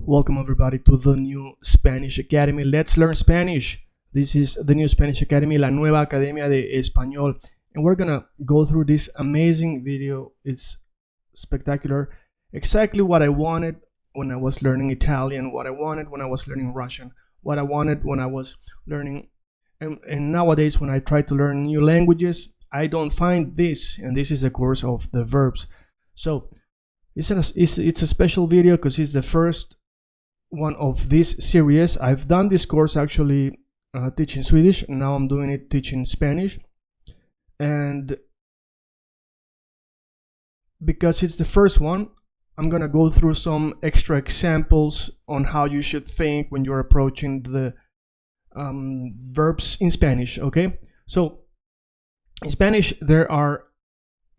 Welcome everybody to the new Spanish Academy. Let's learn Spanish. This is the new Spanish Academy, la nueva academia de español. And we're gonna go through this amazing video. It's spectacular. Exactly what I wanted when I was learning Italian, what I wanted when I was learning Russian, what I wanted when I was learning. And nowadays when I try to learn new languages, I don't find this. And this is a course of the verbs. So it's a special video because it's the first one of this series. I've done this course actually teaching Swedish, and now I'm doing it teaching Spanish. And because it's the first one, I'm gonna go through some extra examples on how you should think when you're approaching the verbs in Spanish. Okay, so in Spanish there are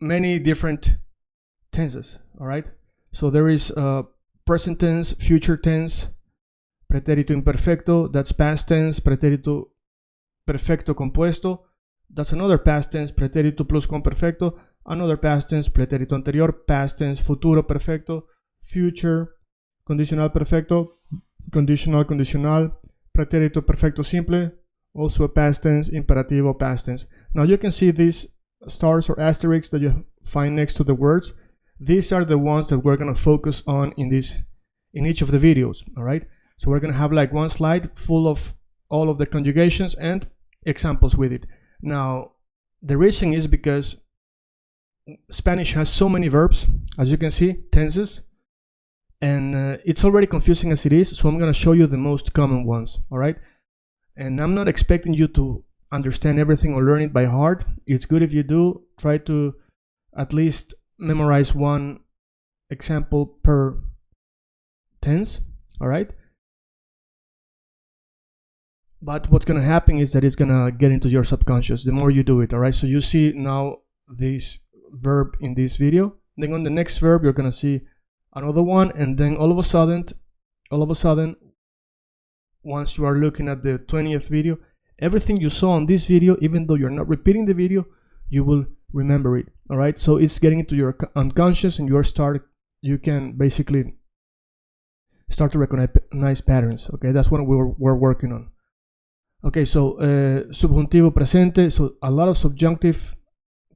many different tenses. All right, so there is present tense, future tense, pretérito imperfecto, that's past tense, pretérito perfecto compuesto, that's another past tense, pretérito pluscuamperfecto, another past tense, pretérito anterior, past tense, futuro perfecto, future, condicional perfecto, conditional condicional, pretérito perfecto simple, also a past tense, imperativo past tense. Now you can see these stars or asterisks that you find next to the words. These are the ones that we're going to focus on in each of the videos. All right, so we're going to have like one slide full of all of the conjugations and examples with it. Now the reason is because Spanish has so many verbs, as you can see, tenses, and it's already confusing as it is, so I'm going to show you the most common ones. All right, and I'm not expecting you to understand everything or learn it by heart. It's good if you do. Try to at least memorize one example per tense. All right, but what's going to happen is that it's going to get into your subconscious the more you do it. All right, so you see now this verb in this video, then on the next verb you're going to see another one, and then all of a sudden once you are looking at the 20th video, everything you saw on this video, even though you're not repeating the video, you will remember it. All right, so it's getting into your unconscious, and you can basically start to recognize patterns. Okay, that's what we're working on. Okay, so subjuntivo presente, so a lot of subjunctive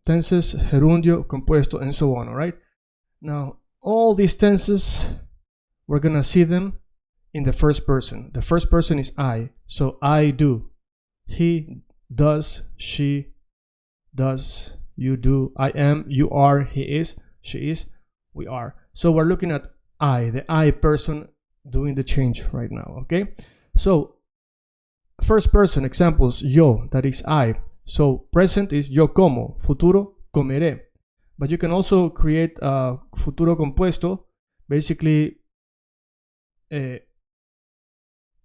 tenses, gerundio, compuesto, and so on. All right, now all these tenses, we're gonna see them in the first person. The first person is I, so I do, he does, she does, you do, I am, you are, he is, she is, we are. So we're looking at I, the I person doing the change right now. Okay, so first person examples, yo, that is I. So present is yo como, futuro comeré. But you can also create a futuro compuesto, basically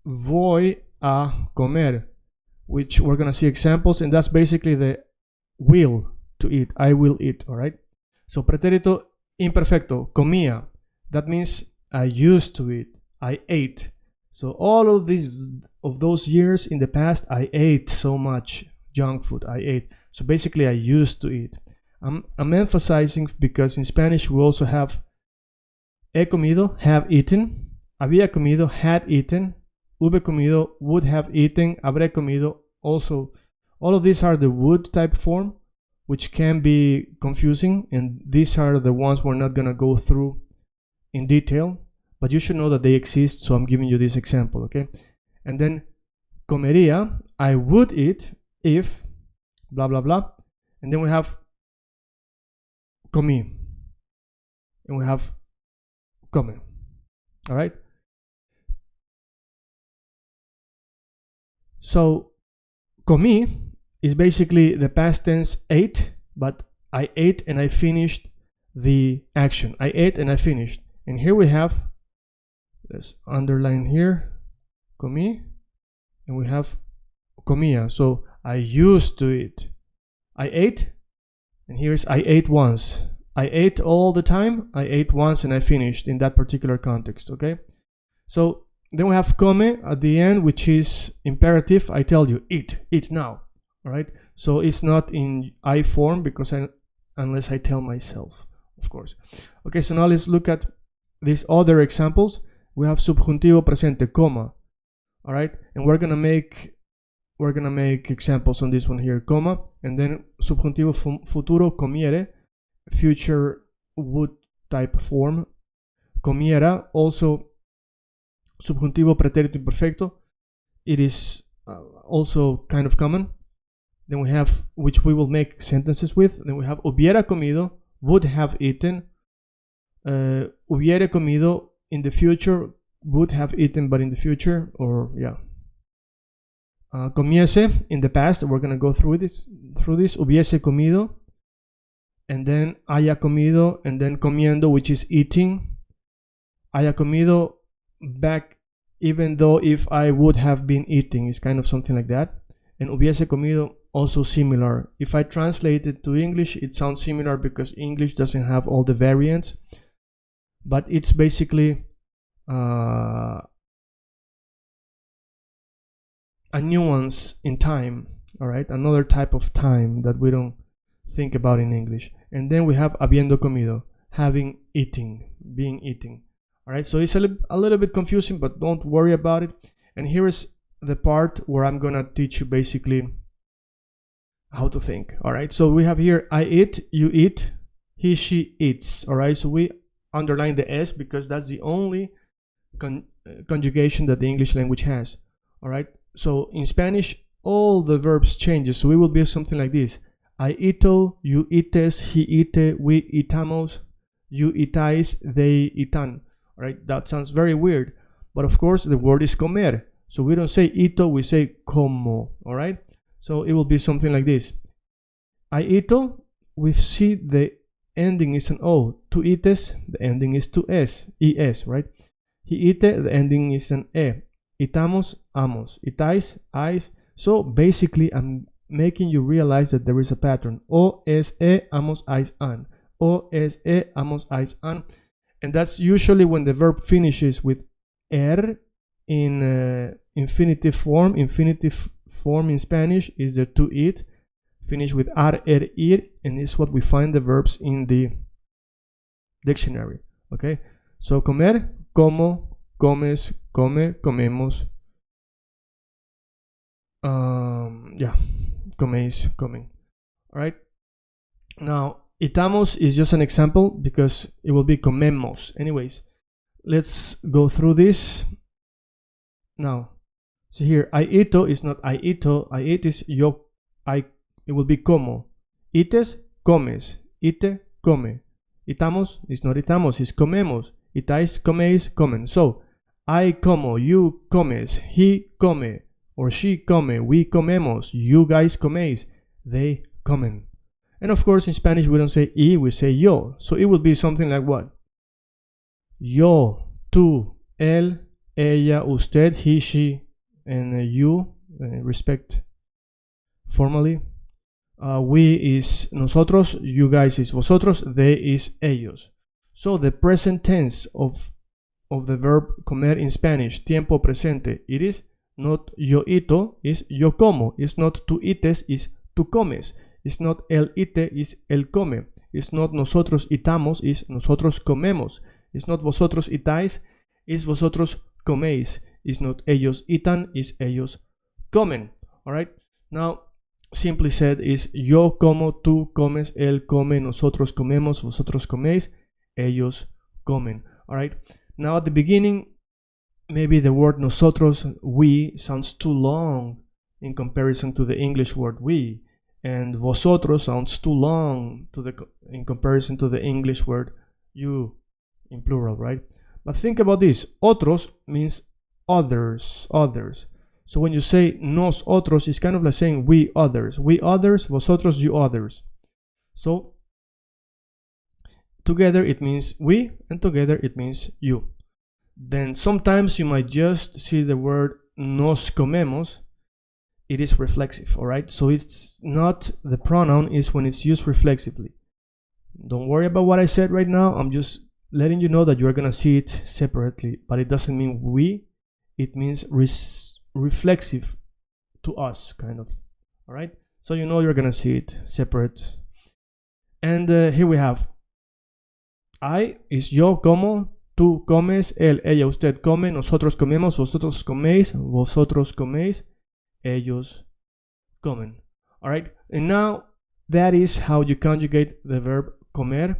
voy a comer, which we're gonna see examples, and that's basically the will to eat. I will eat. All right, so pretérito imperfecto, comía, that means I used to eat, I ate. So all of those years in the past, I ate so much junk food. I ate. So basically I used to eat. I'm emphasizing because in Spanish we also have he comido, have eaten, había comido, had eaten, hube comido, would have eaten, habré comido. Also, all of these are the would type form, which can be confusing, and these are the ones we're not gonna go through in detail, but you should know that they exist, so I'm giving you this example. Okay, and then comería, I would eat if blah blah blah, and then we have comí, and we have come. All right, so comí is basically the past tense ate, but I ate and I finished the action. I ate and I finished. And here we have, let's underline here, comí, and we have comía. So I used to eat. I ate, and here's I ate once. I ate all the time, I ate once, and I finished in that particular context. Okay, so then we have come at the end, which is imperative. I tell you, eat now. All right, so it's not in I form because unless I tell myself, of course. Okay, so now let's look at these other examples. we have subjuntivo presente, comma. All right, and we're gonna make examples on this one here, comma, and then subjuntivo futuro, comiere, future would type form, comiera, also subjuntivo pretérito imperfecto. It is also kind of common. Then we have, which we will make sentences with. Then we have hubiera comido, would have eaten, hubiere comido in the future, would have eaten but in the future, or yeah. Comiese in the past, we're gonna go through this. Hubiese comido, and then haya comido, and then comiendo, which is eating. Haya comido back, even though if I would have been eating, it's kind of something like that. And hubiese comido, also similar. If I translate it to English, it sounds similar because English doesn't have all the variants, but it's basically a nuance in time, all right, another type of time that we don't think about in English. And then we have habiendo comido, having, eating, being eating, all right. So it's a little bit confusing, but don't worry about it. And here is the part where I'm gonna teach you basically how to think, all right. So we have here I eat, you eat, he, she eats, all right. So we underline the S because that's the only conjugation that the English language has, all right. So in Spanish, all the verbs changes. So it will be something like this. I ito, you ites, he ite, we itamos, you itais, they itan. All right, that sounds very weird. But of course, the word is comer. So we don't say ito, we say como. All right. So it will be something like this. I ito, we see the ending is an O. Tu ites, the ending is to S, es, right? He ite, the ending is an E. Itamos, amos. Itais, ais. So basically, I'm making you realize that there is a pattern. O, es, e, amos, ais, an. O, es, e, amos, ais, an. And that's usually when the verb finishes with er in infinitive form. Infinitive form in Spanish is the to eat. Finish with ar, er, ir. And this is what we find the verbs in the dictionary. Okay? So comer, como, comes, come, comemos. Yeah, coméis, coming. All right. Now, itamos is just an example because it will be comemos. Anyways, let's go through this. Now, so here, I ito is not I ito. I eat is yo. It will be como. Ites, comes. Ite, come. Itamos is not itamos. It's comemos. Itais, coméis, comen. So, I como, you comes, he come, or she come, we comemos, you guys coméis, they comen. And of course, in Spanish, we don't say y, we say yo. So it will be something like what? Yo, tú, él, ella, usted, he, she, and you, respect formally. We is nosotros, you guys is vosotros, they is ellos. So the present tense of the verb comer in Spanish, tiempo presente, it is not yo ito, is yo como. It's not tú ites, is tú comes. It's not él ite, is él come. It's not nosotros itamos, is nosotros comemos. It's not vosotros itáis, is vosotros coméis. It's not ellos itan, is ellos comen. All right. Now, simply said is yo como, tú comes, él come, nosotros comemos, vosotros coméis, ellos comen. All right. Now at the beginning, maybe the word nosotros, we, sounds too long in comparison to the English word we, and vosotros sounds too long in comparison to the English word you in plural, right? But think about this. Otros means others, others. So when you say nos otros, it's kind of like saying we others. We others, vosotros, you others. So together it means we, and together it means you. Then sometimes you might just see the word nos comemos. It is reflexive, all right? So it's not, the pronoun is when it's used reflexively. Don't worry about what I said right now. I'm just letting you know that you're gonna see it separately, but it doesn't mean we. It means reflexive to us, kind of, all right? So you know you're gonna see it separate. And here we have I is yo como, Tú comes, él, ella, usted come, nosotros comemos, vosotros coméis, ellos comen. Alright, and now that is how you conjugate the verb comer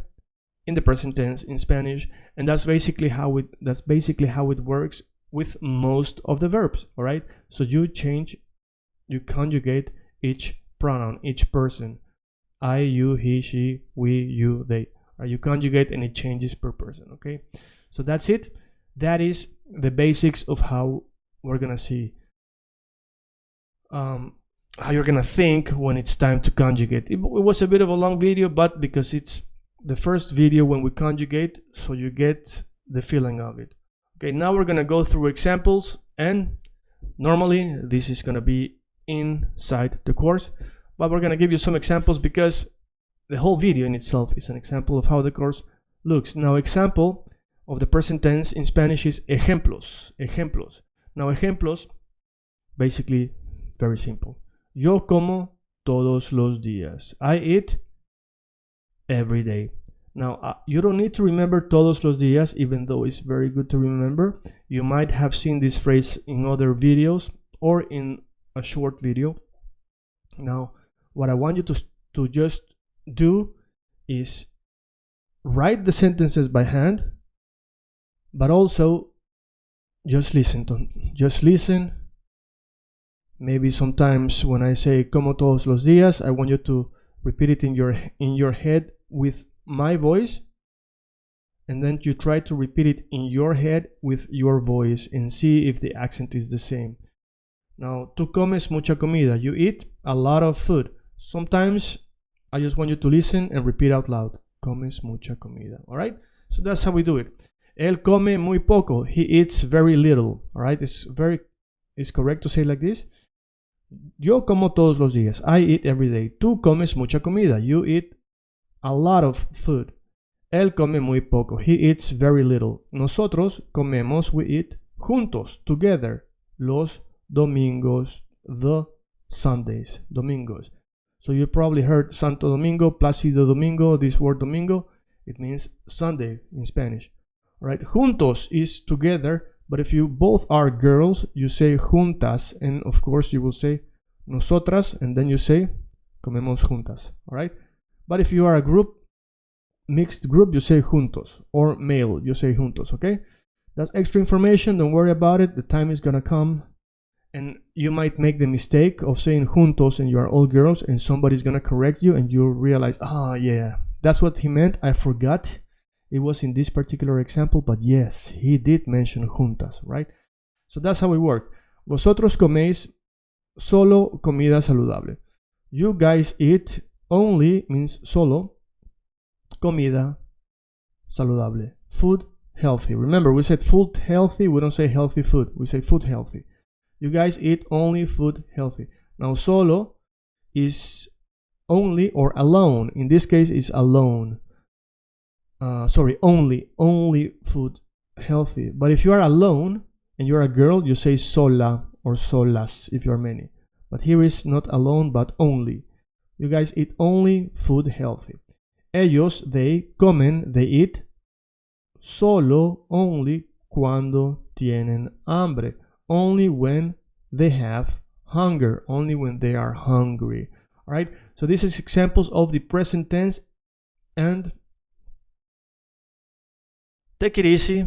in the present tense in Spanish, and that's basically how it works with most of the verbs. Alright, so you conjugate each pronoun, each person. I, you, he, she, we, you, they. You conjugate and it changes per person. Okay, so that's it. That is the basics of how we're gonna see how you're gonna think when it's time to conjugate. It was a bit of a long video, but because it's the first video when we conjugate, so you get the feeling of it. Okay, now we're gonna go through examples, and normally this is gonna be inside the course, but we're gonna give you some examples because the whole video in itself is an example of how the course looks. Now, example of the present tense in Spanish is ejemplos. Ejemplos. Now, ejemplos, basically very simple. Yo como todos los días. I eat every day. Now, you don't need to remember todos los días, even though it's very good to remember. You might have seen this phrase in other videos or in a short video. Now, what I want you to just do is write the sentences by hand, but also just listen. Maybe sometimes when I say como todos los días, I want you to repeat it in your head with my voice, and then you try to repeat it in your head with your voice and see if the accent is the same. Now, tú comes mucha comida. You eat a lot of food. Sometimes I just want you to listen and repeat out loud. Comes mucha comida. Alright? So that's how we do it. Él come muy poco. He eats very little. Alright? It's correct to say like this. Yo como todos los días. I eat every day. Tú comes mucha comida. You eat a lot of food. Él come muy poco. He eats very little. Nosotros comemos, we eat juntos, together. Los domingos, the Sundays, domingos. So you probably heard Santo Domingo, Plácido Domingo. This word domingo, it means Sunday in Spanish. All right, juntos is together, but if you both are girls, you say juntas, and of course you will say nosotras, and then you say comemos juntas. All right, but if you are a group, mixed group, you say juntos, or male, you say juntos. Okay, that's extra information. Don't worry about it. The time is gonna come. And you might make the mistake of saying juntos and you are all girls, and somebody's gonna correct you and you'll realize, oh yeah, that's what he meant. I forgot it was in this particular example, but yes, he did mention juntas, right? So that's how we work. Vosotros coméis solo comida saludable. You guys eat only, means solo, comida saludable. Food healthy. Remember, we said food healthy. We don't say healthy food. We say food healthy. You guys eat only food healthy. Now, solo is only or alone. In this case, is alone. Only food healthy. But if you are alone and you're a girl, you say sola or solas if you're many. But here is not alone, but only. You guys eat only food healthy. Ellos, they comen, they eat solo, only cuando tienen hambre. Only when they have hunger, only when they are hungry. All right, so this is examples of the present tense, and take it easy.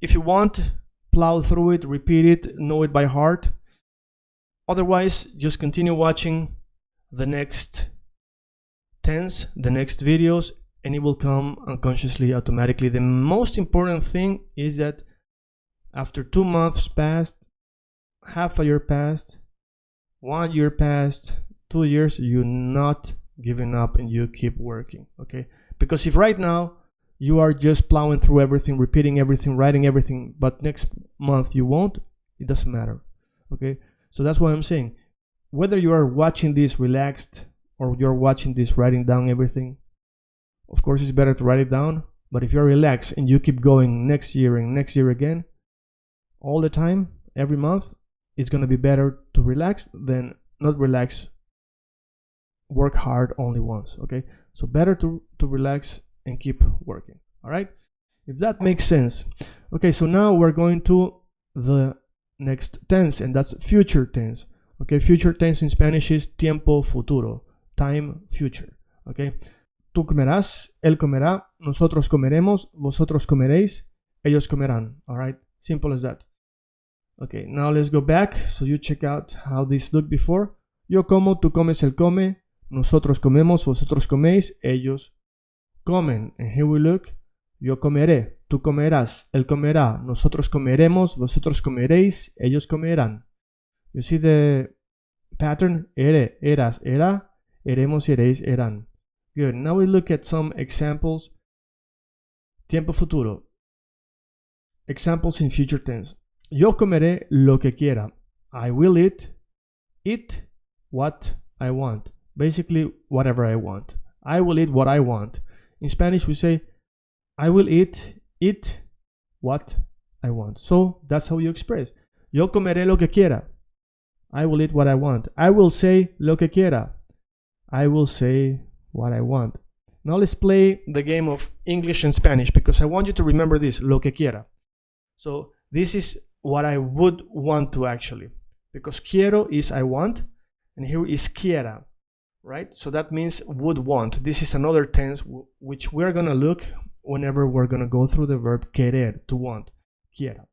If you want, plow through it, repeat it, know it by heart. Otherwise, just continue watching the next tense, the next videos, and it will come unconsciously, automatically. The most important thing is that after 2 months passed, half a year passed, 1 year passed, 2 years, you're not giving up and you keep working, okay? Because if right now you are just plowing through everything, repeating everything, writing everything, but next month you won't, it doesn't matter, okay? So that's what I'm saying. Whether you are watching this relaxed or you're watching this writing down everything, of course it's better to write it down, but if you're relaxed and you keep going next year and next year again, all the time, every month, it's going to be better to relax than not relax, work hard only once, okay? So better to relax and keep working, all right? if that makes sense. Okay, so now we're going to the next tense, and that's future tense. Okay, future tense in Spanish is tiempo futuro, time future. Okay, tú comerás, él comerá, nosotros comeremos, vosotros comeréis, ellos comerán. All right, simple as that. Okay, now let's go back so you check out how this looked before. Yo como, tú comes, él come, nosotros comemos, vosotros coméis, ellos comen. And here we look. Yo comeré, tú comerás, él comerá, nosotros comeremos, vosotros comeréis, ellos comerán. You see the pattern? Ere, eras, era, eremos, eréis, erán. Good. Now we look at some examples. Tiempo futuro. Examples in future tense. Yo comeré lo que quiera. I will eat what I want. Basically, whatever I want. I will eat what I want. In Spanish, we say, I will eat what I want. So that's how you express. Yo comeré lo que quiera. I will eat what I want. I will say lo que quiera. I will say what I want. Now let's play the game of English and Spanish because I want you to remember this, lo que quiera. So this is what I would want to actually, because quiero is I want, and here is quiera, right? So that means would want. This is another tense which we're gonna look whenever we're gonna go through the verb querer, to want, quiera.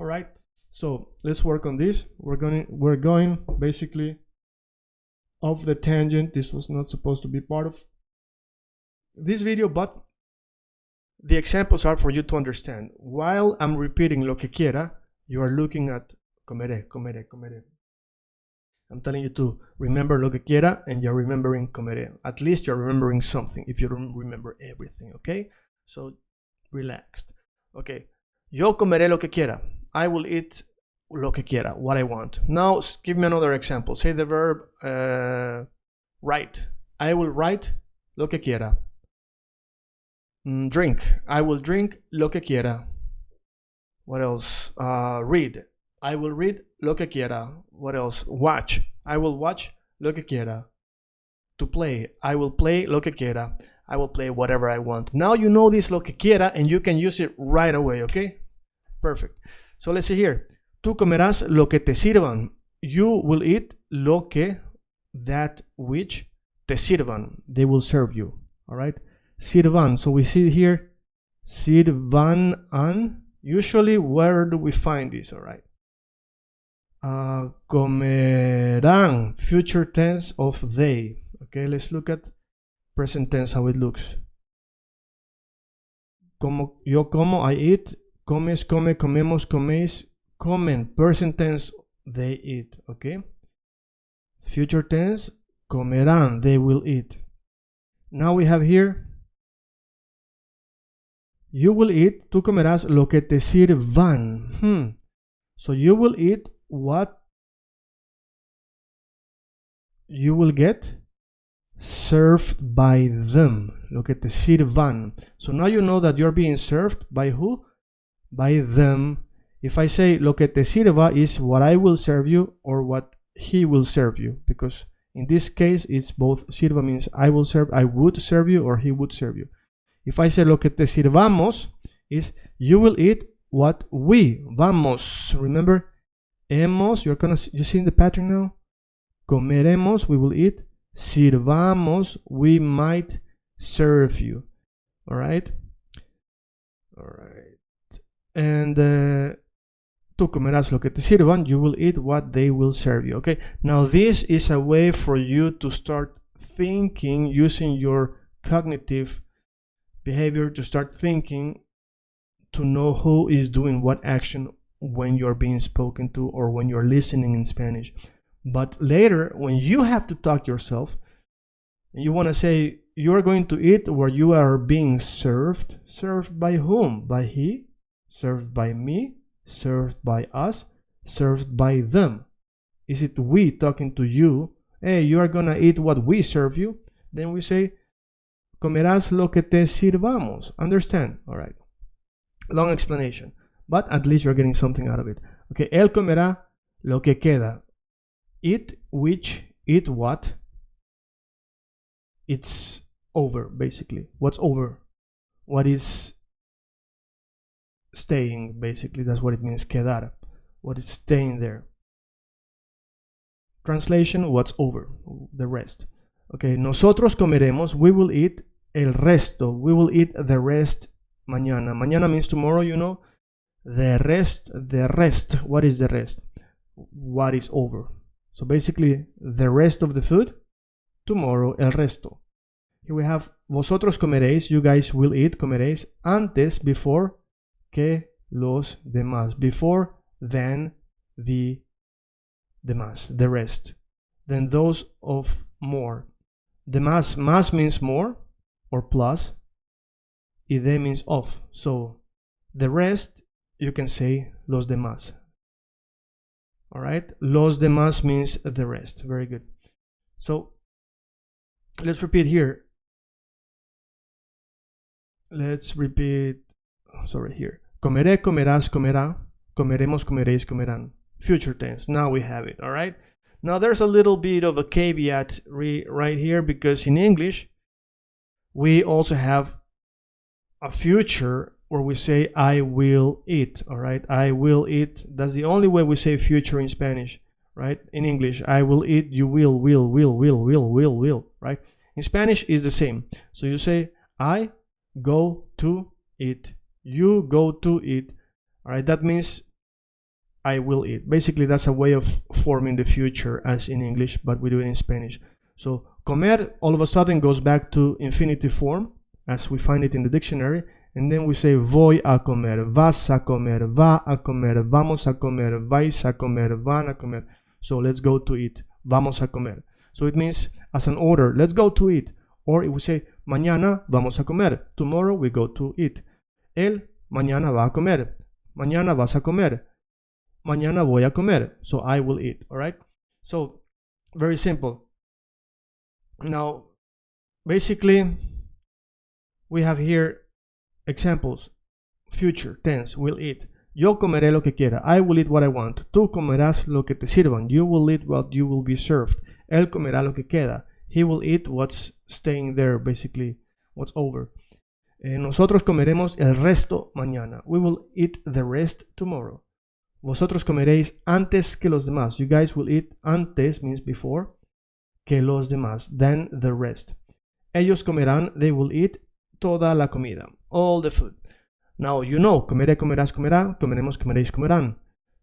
All right. So let's work on this. We're going basically off the tangent. This was not supposed to be part of this video, but the examples are for you to understand. While I'm repeating lo que quiera, you are looking at comeré, comeré, comeré. I'm telling you to remember lo que quiera, and you're remembering comeré. At least you're remembering something if you don't remember everything, okay? So relaxed. Okay. Yo comeré lo que quiera. I will eat lo que quiera, what I want. Now give me another example. Say the verb write. I will write lo que quiera. Drink. I will drink lo que quiera. What else? Read. I will read lo que quiera. What else? Watch. I will watch lo que quiera. To play. I will play lo que quiera. I will play whatever I want. Now you know this lo que quiera and you can use it right away, okay? Perfect. So let's see here. Tú comerás lo que te sirvan. You will eat lo que, that which, te sirvan. They will serve you, all right? Sirvan. So we see here, sirvan an. Usually, where do we find this? All right. Comerán. Future tense of they. Okay, let's look at present tense, how it looks. Como, yo como, I eat. Comes, come, comemos, coméis, comen. Present tense, they eat. Okay. Future tense, comerán. They will eat. Now we have here, you will eat, tú comerás lo que te sirvan. So you will eat what you will get served by them. Lo que te sirvan. So now you know that you're being served by who? By them. If I say lo que te sirva is what I will serve you or what he will serve you, because in this case it's both. Sirva means I will serve, I would serve you, or he would serve you. If I say lo que te sirvamos is you will eat what we vamos. Remember, hemos, you see the pattern now? Comeremos, we will eat. Sirvamos, we might serve you. All right? All right. And tú comerás lo que te sirvan, you will eat what they will serve you. Okay? Now this is a way for you to start thinking using your cognitive behavior, to start thinking, to know who is doing what action when you're being spoken to or when you're listening in Spanish. But later, when you have to talk yourself, and you want to say, you are going to eat where you are being served. Served by whom? By he? Served by me? Served by us? Served by them? Is it we talking to you? Hey, you are going to eat what we serve you? Then we say, comerás lo que te sirvamos. Understand? All right. Long explanation, but at least you're getting something out of it. Okay, él comerá lo que queda. Eat which, eat what? It's over, basically. What's over? What is staying, basically. That's what it means, quedar. What is staying there. Translation, what's over, the rest. Okay, nosotros comeremos, we will eat el resto. We will eat the rest mañana. Mañana means tomorrow, you know. The rest. What is the rest? What is over. So basically, the rest of the food, tomorrow, el resto. Here we have, vosotros comeréis, you guys will eat, comeréis, antes, before, que los demás. Before, then, the demás, the rest. Then those of more. Demás, más means more, or plus, y de means of. So, the rest, you can say, los demás. Alright, los demás means the rest. Very good. So, let's repeat here. Let's repeat, here. Comeré, comerás, comerá. Comeremos, comeréis, comerán. Future tense. Now we have it, alright? Now there's a little bit of a caveat right here, because in English, we also have a future where we say I will eat, all right? I will eat. That's the only way we say future in Spanish, right? In English, I will eat, you will, right? In Spanish, it's the same. So you say, I go to eat. You go to eat, all right? That means I will eat. Basically, that's a way of forming the future as in English, but we do it in Spanish. So, comer all of a sudden goes back to infinitive form, as we find it in the dictionary. And then we say voy a comer, vas a comer, va a comer, vamos a comer, vais a comer, van a comer. So let's go to eat, vamos a comer. So it means as an order, let's go to eat. Or if we say mañana vamos a comer, tomorrow we go to eat. Él mañana va a comer, mañana vas a comer, mañana voy a comer. So I will eat, all right? So very simple. Now, basically, we have here examples. Future tense, will eat. Yo comeré lo que quiera. I will eat what I want. Tú comerás lo que te sirvan. You will eat what you will be served. Él comerá lo que queda. He will eat what's staying there, basically, what's over. Nosotros comeremos el resto mañana. We will eat the rest tomorrow. Vosotros comeréis antes que los demás. You guys will eat. Antes means before. Que los demás. Then the rest. Ellos comerán. They will eat toda la comida. All the food. Now, you know, comeré, comerás, comerá, comeremos, comeréis, comerán.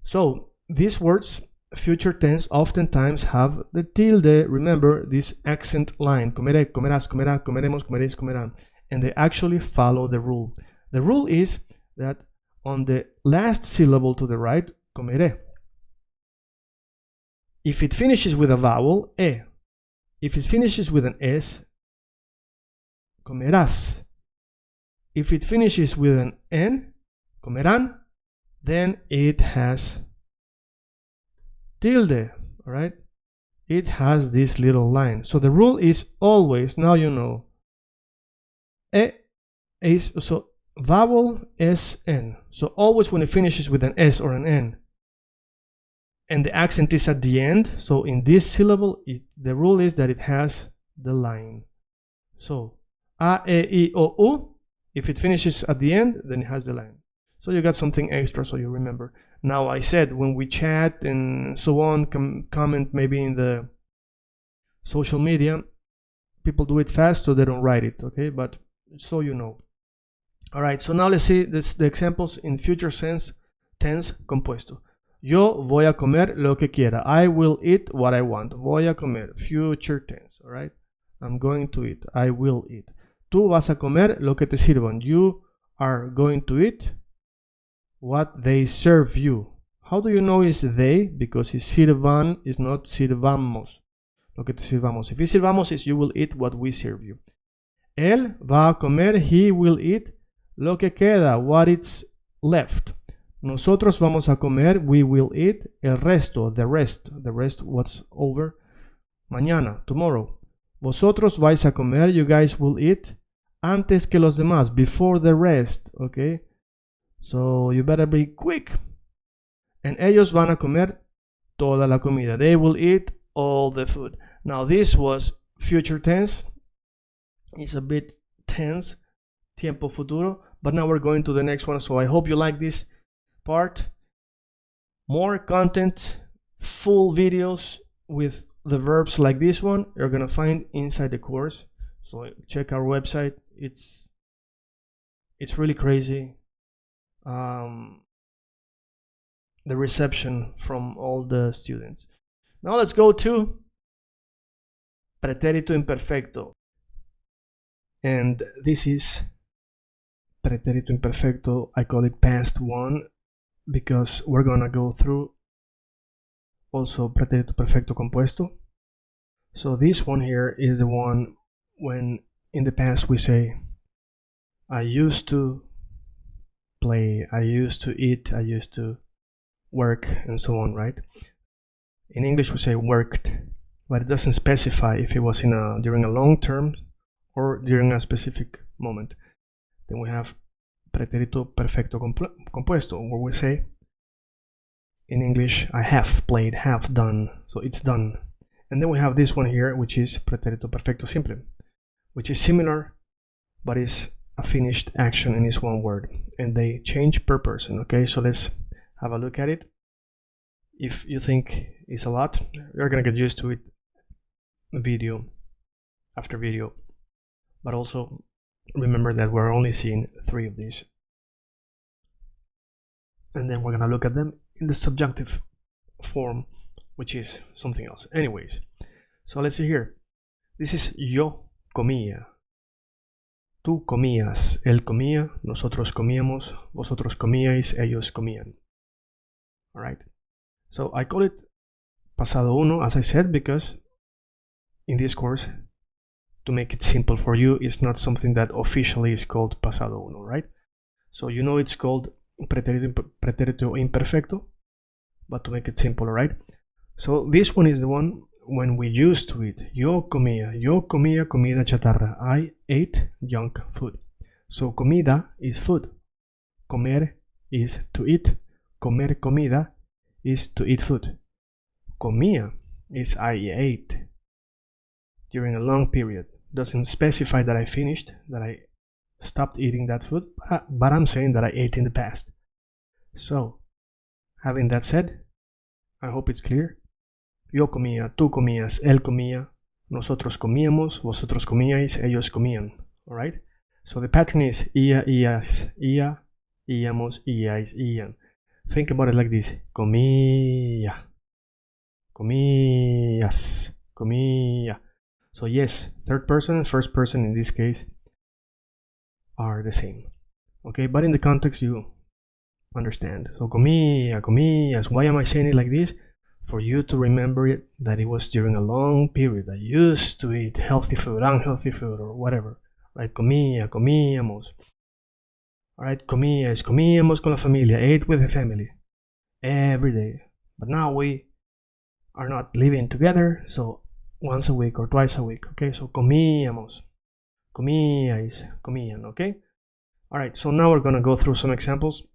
So, these words, future tense, oftentimes have the tilde, remember, this accent line. Comeré, comerás, comerá, comeremos, comeréis, comerán. And they actually follow the rule. The rule is that on the last syllable to the right, comeré. If it finishes with a vowel, e. If it finishes with an s, comerás. If it finishes with an N, comerán, then it has tilde, all right? It has this little line. So the rule is always, now you know, E is, so vowel SN. So always when it finishes with an S or an N, and the accent is at the end, so in this syllable, the rule is that it has the line. So, A, E, I, O, U. If it finishes at the end, then it has the line. So you got something extra so you remember. Now I said when we chat and so on, comment maybe in the social media, people do it fast so they don't write it, okay? But so you know. All right, so now let's see the examples in future tense compuesto. Yo voy a comer lo que quiera. I will eat what I want. Voy a comer, future tense, all right? I'm going to eat. I will eat. Tú vas a comer lo que te sirvan. You are going to eat what they serve you. How do you know it's they? Because it's sirvan is not sirvamos. Lo que te sirvamos. If it's sirvamos, it's you will eat what we serve you. Él va a comer, he will eat lo que queda, what it's left. Nosotros vamos a comer, we will eat el resto, the rest, what's over. Mañana, tomorrow. Vosotros vais a comer, you guys will eat antes que los demás, before the rest, okay? So you better be quick. And ellos van a comer toda la comida. They will eat all the food. Now this was future tense. It's a bit tense, tiempo futuro, But now we're going to the next one, so I hope you like this part. More content, full videos with the verbs like this one you're gonna find inside the course. So check our website. It's really crazy. The reception from all the students. Now let's go to pretérito imperfecto. And this is pretérito imperfecto. I call it past one because we're gonna go through also pretérito perfecto compuesto. So this one here is the one when in the past we say I used to play, I used to eat, I used to work, and so on, right? In English we say worked, but it doesn't specify if it was during a long term or during a specific moment. Then we have pretérito perfecto compuesto, where we say in English I have played, have done, so it's done. And then we have this one here, which is pretérito perfecto simple, which is similar but is a finished action and is one word, and they change per person. Okay, so let's have a look at it. If you think it's a lot, you're gonna get used to it video after video, but also remember that we're only seeing 3 of these, and then we're gonna look at them in the subjunctive form, which is something else. Anyways, so let's see here. This is yo comía, tú comías, él comía, nosotros comíamos, vosotros comíais, ellos comían. All right. So I call it pasado uno, as I said, because in this course, to make it simple for you, it's not something that officially is called pasado uno, right? So you know it's called pretérito imperfecto, but to make it simple, right? So this one is the one when we used to eat. Yo comía comida chatarra. I ate junk food. So comida is food. Comer is to eat. Comer comida is to eat food. Comía is I ate during a long period. Doesn't specify that I finished, that I stopped eating that food, but I'm saying that I ate in the past. So, having that said, I hope it's clear. Yo comía, tú comías, él comía, nosotros comíamos, vosotros comíais, ellos comían. Alright? So the pattern is ia, ias, ia, íamos, iais, ian. Think about it like this. Comía, comías, comía. So yes, third person and first person in this case are the same. Okay, but in the context you understand. So comía, comías. Why am I saying it like this? For you to remember it, that it was during a long period. I used to eat healthy food, unhealthy food, or whatever. Right? Comía, comíamos. Alright, comías, comíamos con la familia, ate with the family every day. But now we are not living together, so once a week or twice a week. Okay, so comíamos, comíais, comían. Okay. Alright, so now we're gonna go through some examples,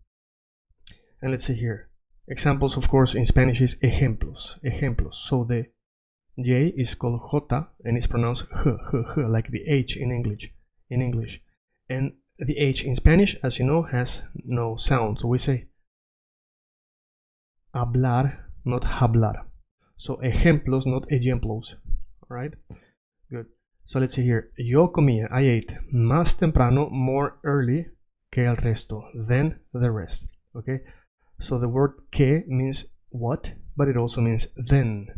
and let's see here. Examples, of course, in Spanish is ejemplos. Ejemplos. So the J is called J and it's pronounced h, like the H in English. And the H in Spanish, as you know, has no sound. So we say hablar, not hablar. So ejemplos, not ejemplos. Alright? Good. So let's see here. Yo comía, I ate más temprano, more early que el resto, than the rest. Okay? So the word que means what, but it also means then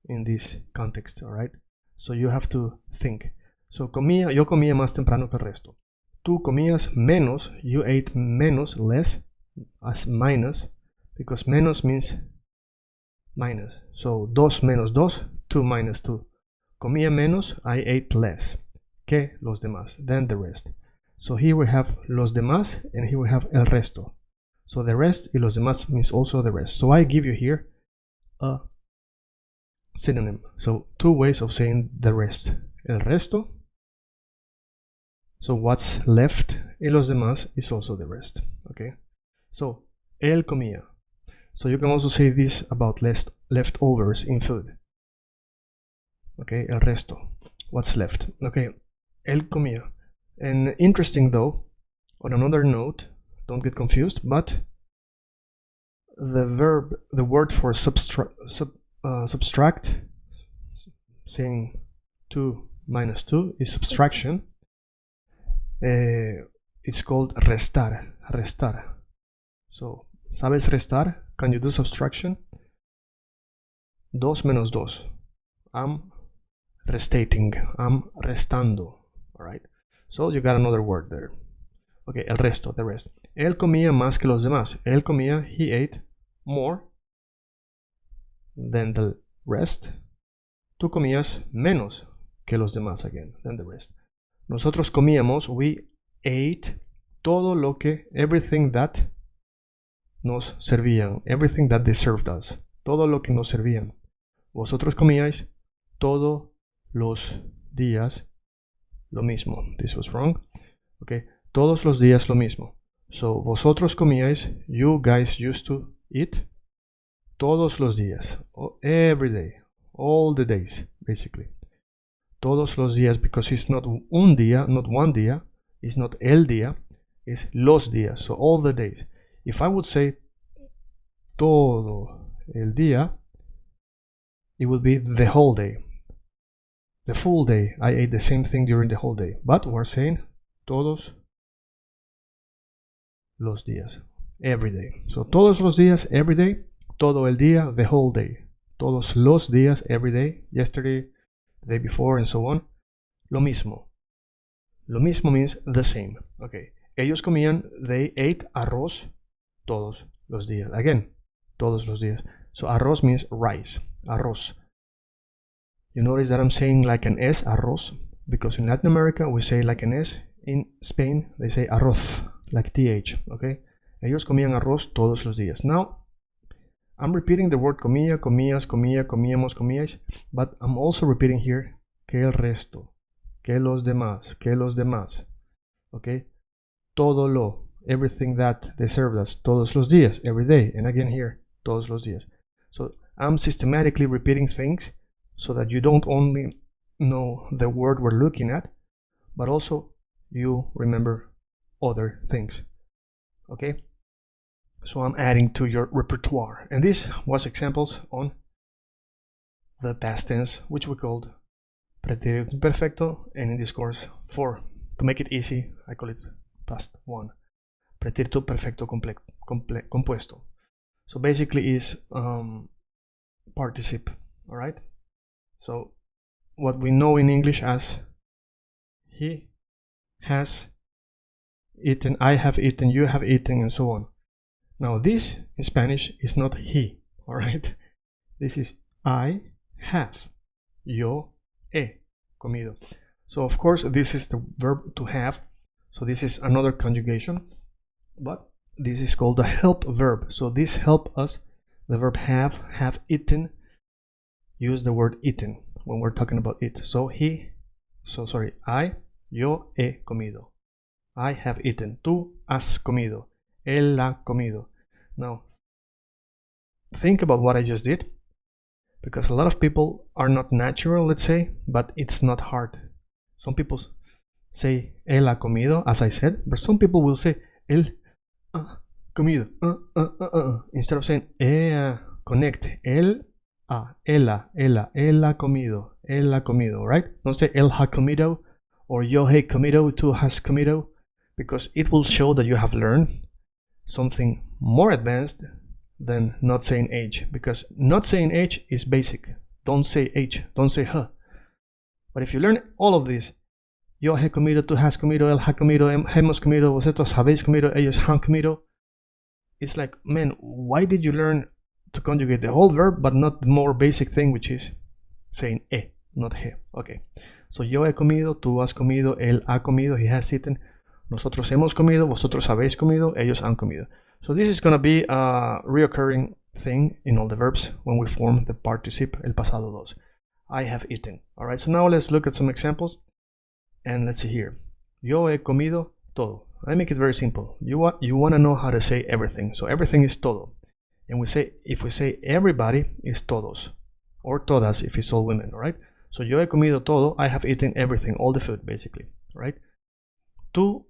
in this context, alright? So you have to think. So yo comía más temprano que el resto. Tú comías menos, you ate menos, less, as minus, because menos means minus. So dos menos dos, two minus two. Comía menos, I ate less, que los demás, than the rest. So here we have los demás, and here we have el resto. So the rest y los demás means also the rest. So I give you here a synonym. So 2 ways of saying the rest. El resto. So what's left y los demás is also the rest. Okay. So él comía. So you can also say this about leftovers in food. Okay. El resto. What's left. Okay. Él comía. And interesting though, On another note, don't get confused, but the word for subtract, saying 2 minus 2 is subtraction. It's called restar. So, ¿sabes restar? Can you do subtraction? 2 menos 2. I'm restating. I'm restando. Alright? So you got another word there. Okay, el resto, the rest. Él comía más que los demás. Él comía, he ate more than the rest. Tú comías menos que los demás, again, than the rest. Nosotros comíamos, we ate todo lo que, everything that nos servían, everything that they served us, todo lo que nos servían. Vosotros comíais todos los días lo mismo. This was wrong. Okay, todos los días lo mismo. So, vosotros comíais, you guys used to eat todos los días, every day, all the days, basically. Todos los días, because it's not un día, not one día, it's not el día, it's los días, so all the days. If I would say todo el día, it would be the whole day, the full day. I ate the same thing during the whole day, but we're saying todos los días, every day. So todos los días, every day, todo el día, the whole day. Todos los días, every day, yesterday, the day before, and so on. Lo mismo. Lo mismo means the same. Okay. Ellos comían, they ate arroz todos los días. Again, todos los días. So arroz means rice. Arroz. You notice that I'm saying like an S, arroz, because in Latin America we say like an S. In Spain they say arroz, like TH. Okay. Ellos comían arroz todos los días. Now, I'm repeating the word comía, comías, comía, comíamos, comíais, but I'm also repeating here que el resto, que los demás, okay? Todo lo, everything that they served us, todos los días, every day, and again here, todos los días. So I'm systematically repeating things so that you don't only know the word we're looking at, but also you remember other things, okay? So I'm adding to your repertoire. And this was examples on the past tense, which we called pretérito imperfecto, and in this course, to make it easy, I call it past one. Pretérito perfecto compuesto. So basically is participle, all right? So what we know in English as he has eaten, I have eaten, you have eaten, and so on. Now this in Spanish is not he, alright? This is I have, yo he comido. So of course this is the verb to have, so this is another conjugation, but this is called the help verb. So this help us, the verb have eaten, use the word eaten when we're talking about it. So I, yo he comido. I have eaten, tú has comido. Él ha comido. Now, think about what I just did, because a lot of people are not natural, let's say, but it's not hard. Some people say él ha comido, as I said, but some people will say él ha comido, instead of saying connect, él ha comido, right? Don't say él ha comido or yo he comido, tú has comido, because it will show that you have learned something more advanced than not saying H, because not saying H is basic. Don't say H, don't say H. But if you learn all of this, yo he comido, tú has comido, él ha comido, hemos comido, vosotros habéis comido, ellos han comido, it's like, man, why did you learn to conjugate the whole verb but not the more basic thing, which is saying not he? Okay, so yo he comido, tú has comido, él ha comido, he has eaten, nosotros hemos comido, vosotros habéis comido, ellos han comido. So this is going to be a reoccurring thing in all the verbs when we form the participle, el pasado dos. I have eaten. Alright, so now let's look at some examples. And let's see here. Yo he comido todo. I make it very simple. You want to know how to say everything. So everything is todo. And if we say everybody, is todos. Or todas if it's all women, alright? So yo he comido todo. I have eaten everything, all the food basically. Alright? Tú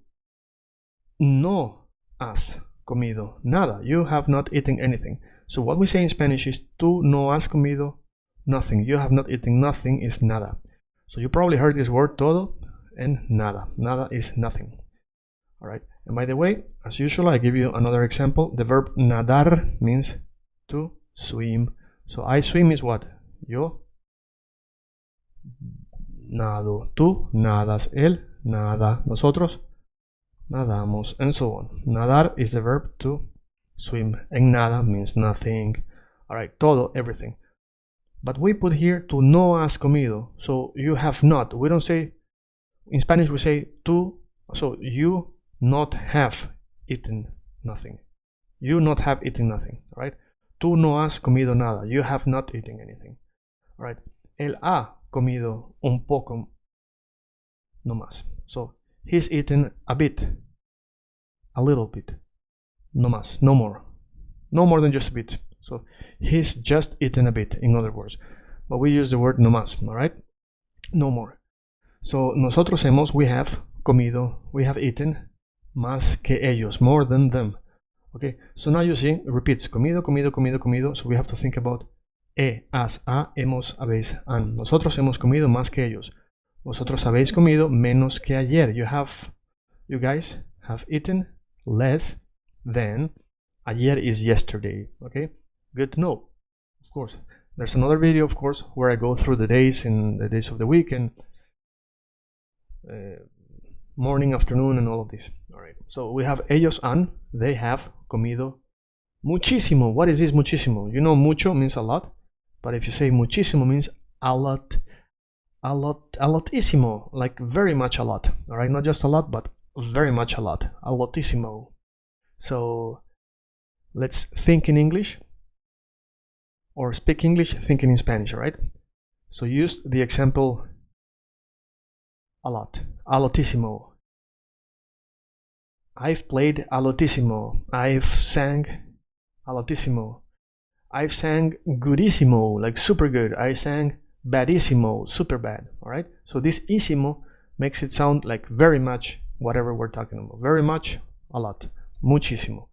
no has comido nada. You have not eaten anything. So what we say in Spanish is tú no has comido nothing. You have not eaten nothing is nada. So you probably heard this word todo and nada. Nada is nothing. All right. And by the way, as usual, I give you another example. The verb nadar means to swim. So I swim is what? Yo nado. Tú nadas. Él nada. Nosotros nadamos. And so on. Nadar is the verb to swim. And nada means nothing. All right. Todo, everything. But we put here tu no has comido. So you have not. We don't say, in Spanish we say tú. So you not have eaten nothing. You not have eaten nothing. All right. Tú no has comido nada. You have not eaten anything. All right. Él ha comido un poco no más. So he's eaten a bit. A little bit. No más. No more. No more than just a bit. So he's just eaten a bit, in other words. But we use the word no más, all right? No more. So nosotros hemos, we have comido, we have eaten más que ellos, more than them. Okay, so now you see, it repeats, comido, comido, comido, comido. So we have to think about has, a, hemos, habéis, han. Nosotros hemos comido más que ellos. Vosotros habéis comido menos que ayer. You guys have eaten less than ayer is yesterday, okay? Good to know. Of course, there's another video, of course, where I go through the days in the days of the week and morning, afternoon, and all of this. All right. So we have ellos han. They have comido muchísimo. What is this muchísimo? You know, mucho means a lot, but if you say muchísimo means a lot, lotísimo, like very much a lot. All right, not just a lot, but very much a lot. A lotísimo. So let's think in English. Or speak English, thinking in Spanish, right? So use the example a lot. A lotísimo. I've played a lotísimo. I've sang a lotísimo. I've sang goodísimo, like super good. I sang badísimo, super bad, all right? So this ísimo makes it sound like very much whatever we're talking about. Very much, a lot. Muchísimo.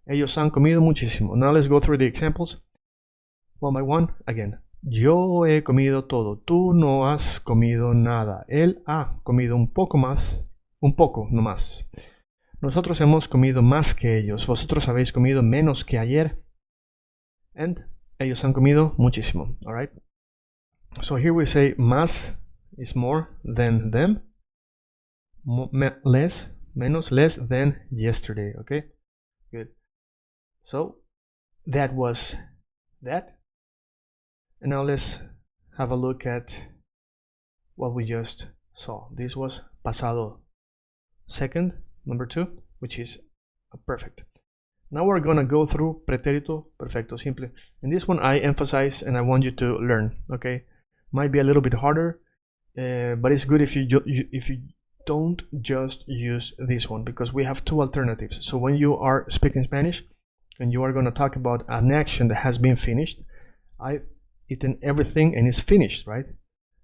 Ellos han comido muchísimo. Now let's go through the examples. One by one, again. Yo he comido todo. Tú no has comido nada. Él ha comido un poco más. Un poco, no más. Nosotros hemos comido más que ellos. Vosotros habéis comido menos que ayer. And ellos han comido muchísimo. Alright? So here we say más is more than them. Less, menos, less than yesterday. Okay? Good. So that was that. And now let's have a look at what we just saw. This was pasado second, number 2, which is perfect. Now we're gonna go through pretérito perfecto simple. And this one I emphasize and I want you to learn, okay? Might be a little bit harder, but it's good if you don't just use this one, because we have two alternatives. So when you are speaking Spanish and you are gonna talk about an action that has been finished, I've eaten everything and it's finished, right?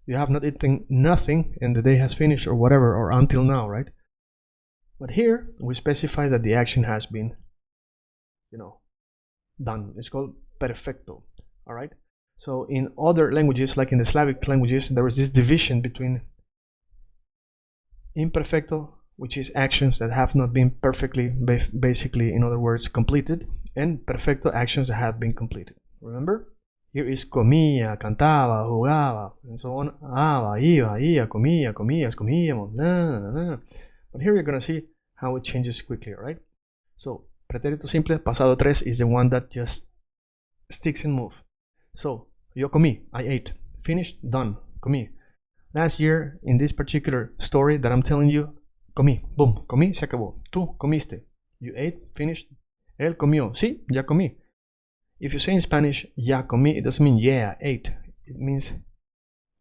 You have not eaten nothing and the day has finished, or whatever, or until now, right? But here we specify that the action has been, done. It's called perfecto, all right? So in other languages, like in the Slavic languages, there is this division between imperfecto, which is actions that have not been perfectly, basically, in other words, completed, and perfecto, actions that have been completed. Remember? Here is comía, cantaba, jugaba, and so on. Aba, iba, comía, comías, comíamos, na. But here you're going to see how it changes quickly, right? So, pretérito simple, pasado 3, is the one that just sticks and moves. So, yo comí, I ate. Finished, done, comí. Last year, in this particular story that I'm telling you, comí, boom, comí, se acabó. Tú comiste, you ate, finished. Él comió, sí, ya comí. If you say in Spanish, ya comí, it doesn't mean yeah, ate. It means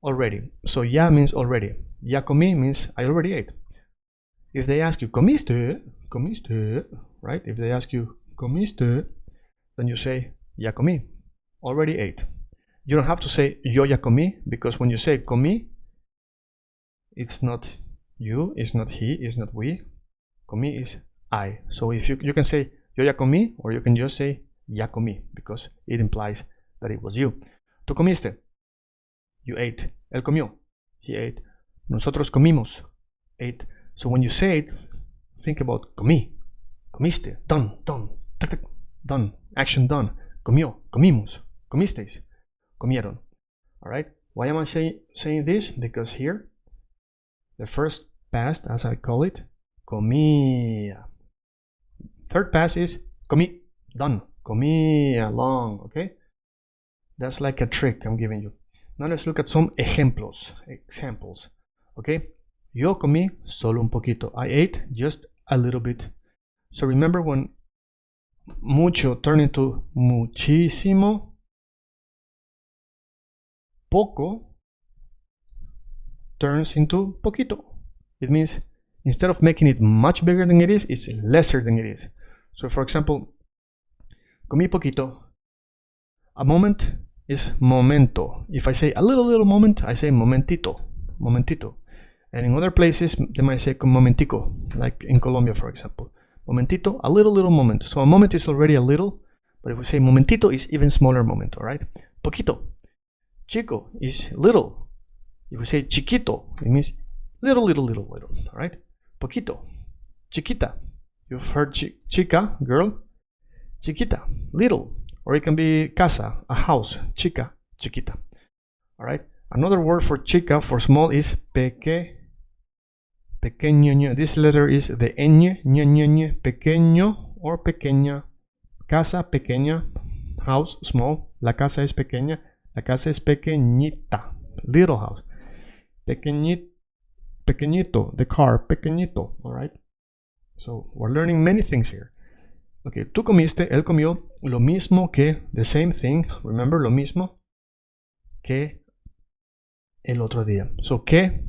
already. So ya means already. Ya comí means I already ate. If they ask you, comiste, comiste, right? If they ask you, comiste, then you say, ya comí, already ate. You don't have to say, yo ya comí, because when you say comí, it's not you, it's not he, it's not we. Comí is I. So if you can say yo ya comí, or you can just say ya comí, because it implies that it was you. Tú comiste. You ate. Él comió. He ate. Nosotros comimos. Ate. So when you say it, think about comí. Comiste. Done. Done. Tac, tac. Done. Action done. Comió. Comimos. Comisteis. Comieron. Alright? Why am I saying this? Because here, the first past, as I call it, comía. Third past is comí. Done. Comía. Long. Okay? That's like a trick I'm giving you. Now let's look at some examples. Okay? Yo comí solo un poquito. I ate just a little bit. So remember when mucho turn into muchísimo, poco turns into poquito. It means instead of making it much bigger than it is, it's lesser than it is. So for example, comí poquito. A moment is momento. If I say a little moment, I say momentito. Momentito. And in other places, they might say momentico, like in Colombia, for example. Momentito, a little moment. So a moment is already a little, but if we say momentito, it's even smaller moment, all right? Poquito. Chico is little. If we say chiquito, it means little, all right? Poquito. Chiquita. You've heard chica, girl. Chiquita, little. Or it can be casa, a house. Chica, chiquita. All right? Another word for chica, for small, is pequeño. This letter is the ñ, pequeño or pequeña. Casa, pequeña. House, small. La casa es pequeña. La casa es pequeñita. Little house. Pequeñito. The car, pequeñito. All right? So we're learning many things here. Okay, tú comiste, él comió, lo mismo que, the same thing, remember, lo mismo que el otro día. So, que,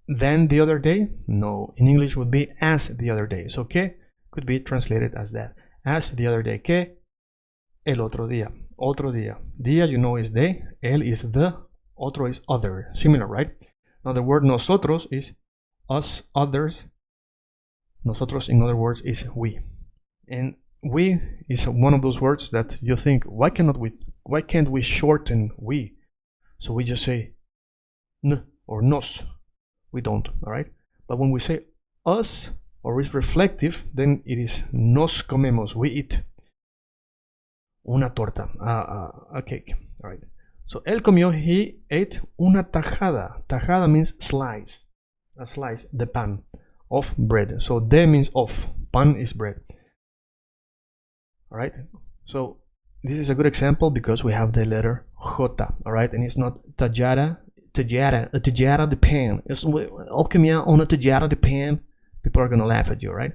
then the other day? No, in English would be as the other day. So, que could be translated as that. As the other day. Que, el otro día. Otro día. Día, you know, is day. El is the. Otro is other. Similar, right? Now, the word nosotros is us, others. Nosotros, in other words, is we. And we is one of those words that you think, why can't we shorten we? So we just say n or nos. We don't, all right? But when we say us or is reflective, then it is nos comemos, we eat. Una torta, a cake, all right? So él comió, he ate una tajada. Tajada means slice, a slice, the pan of bread. So de means of, pan is bread. All right, so this is a good example because we have the letter J, all right, and it's not tallada, de pan. It's él comía una tallada de pan. People are gonna laugh at you, right?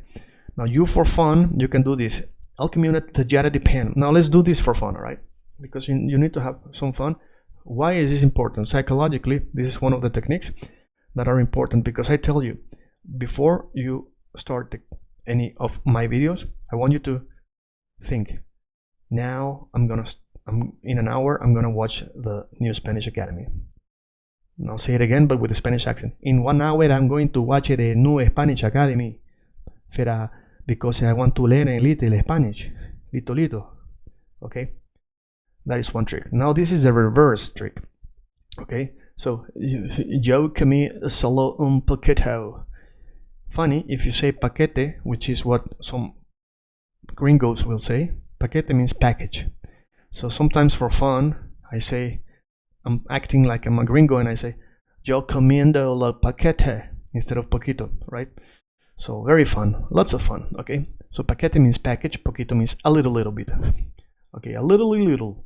Now you, for fun, you can do this. Él comió una tallada de pan. Now let's do this for fun, all right? Because you need to have some fun. Why is this important? Psychologically, this is one of the techniques that are important because I tell you, before you start any of my videos, I want you to think, now in an hour, I'm gonna watch the new Spanish Academy. And I'll say it again, but with a Spanish accent. In 1 hour, I'm going to watch the new Spanish Academy. Because I want to learn a little Spanish. Little. Okay? That is one trick. Now this is the reverse trick. Okay? So, yo comí solo un poquito. Funny, if you say paquete, which is what some gringos will say, paquete means package. So sometimes for fun, I say, I'm acting like I'm a gringo and I say, yo comiendo la paquete instead of poquito, right? So very fun, lots of fun, okay? So paquete means package, poquito means a little bit. Okay, a little.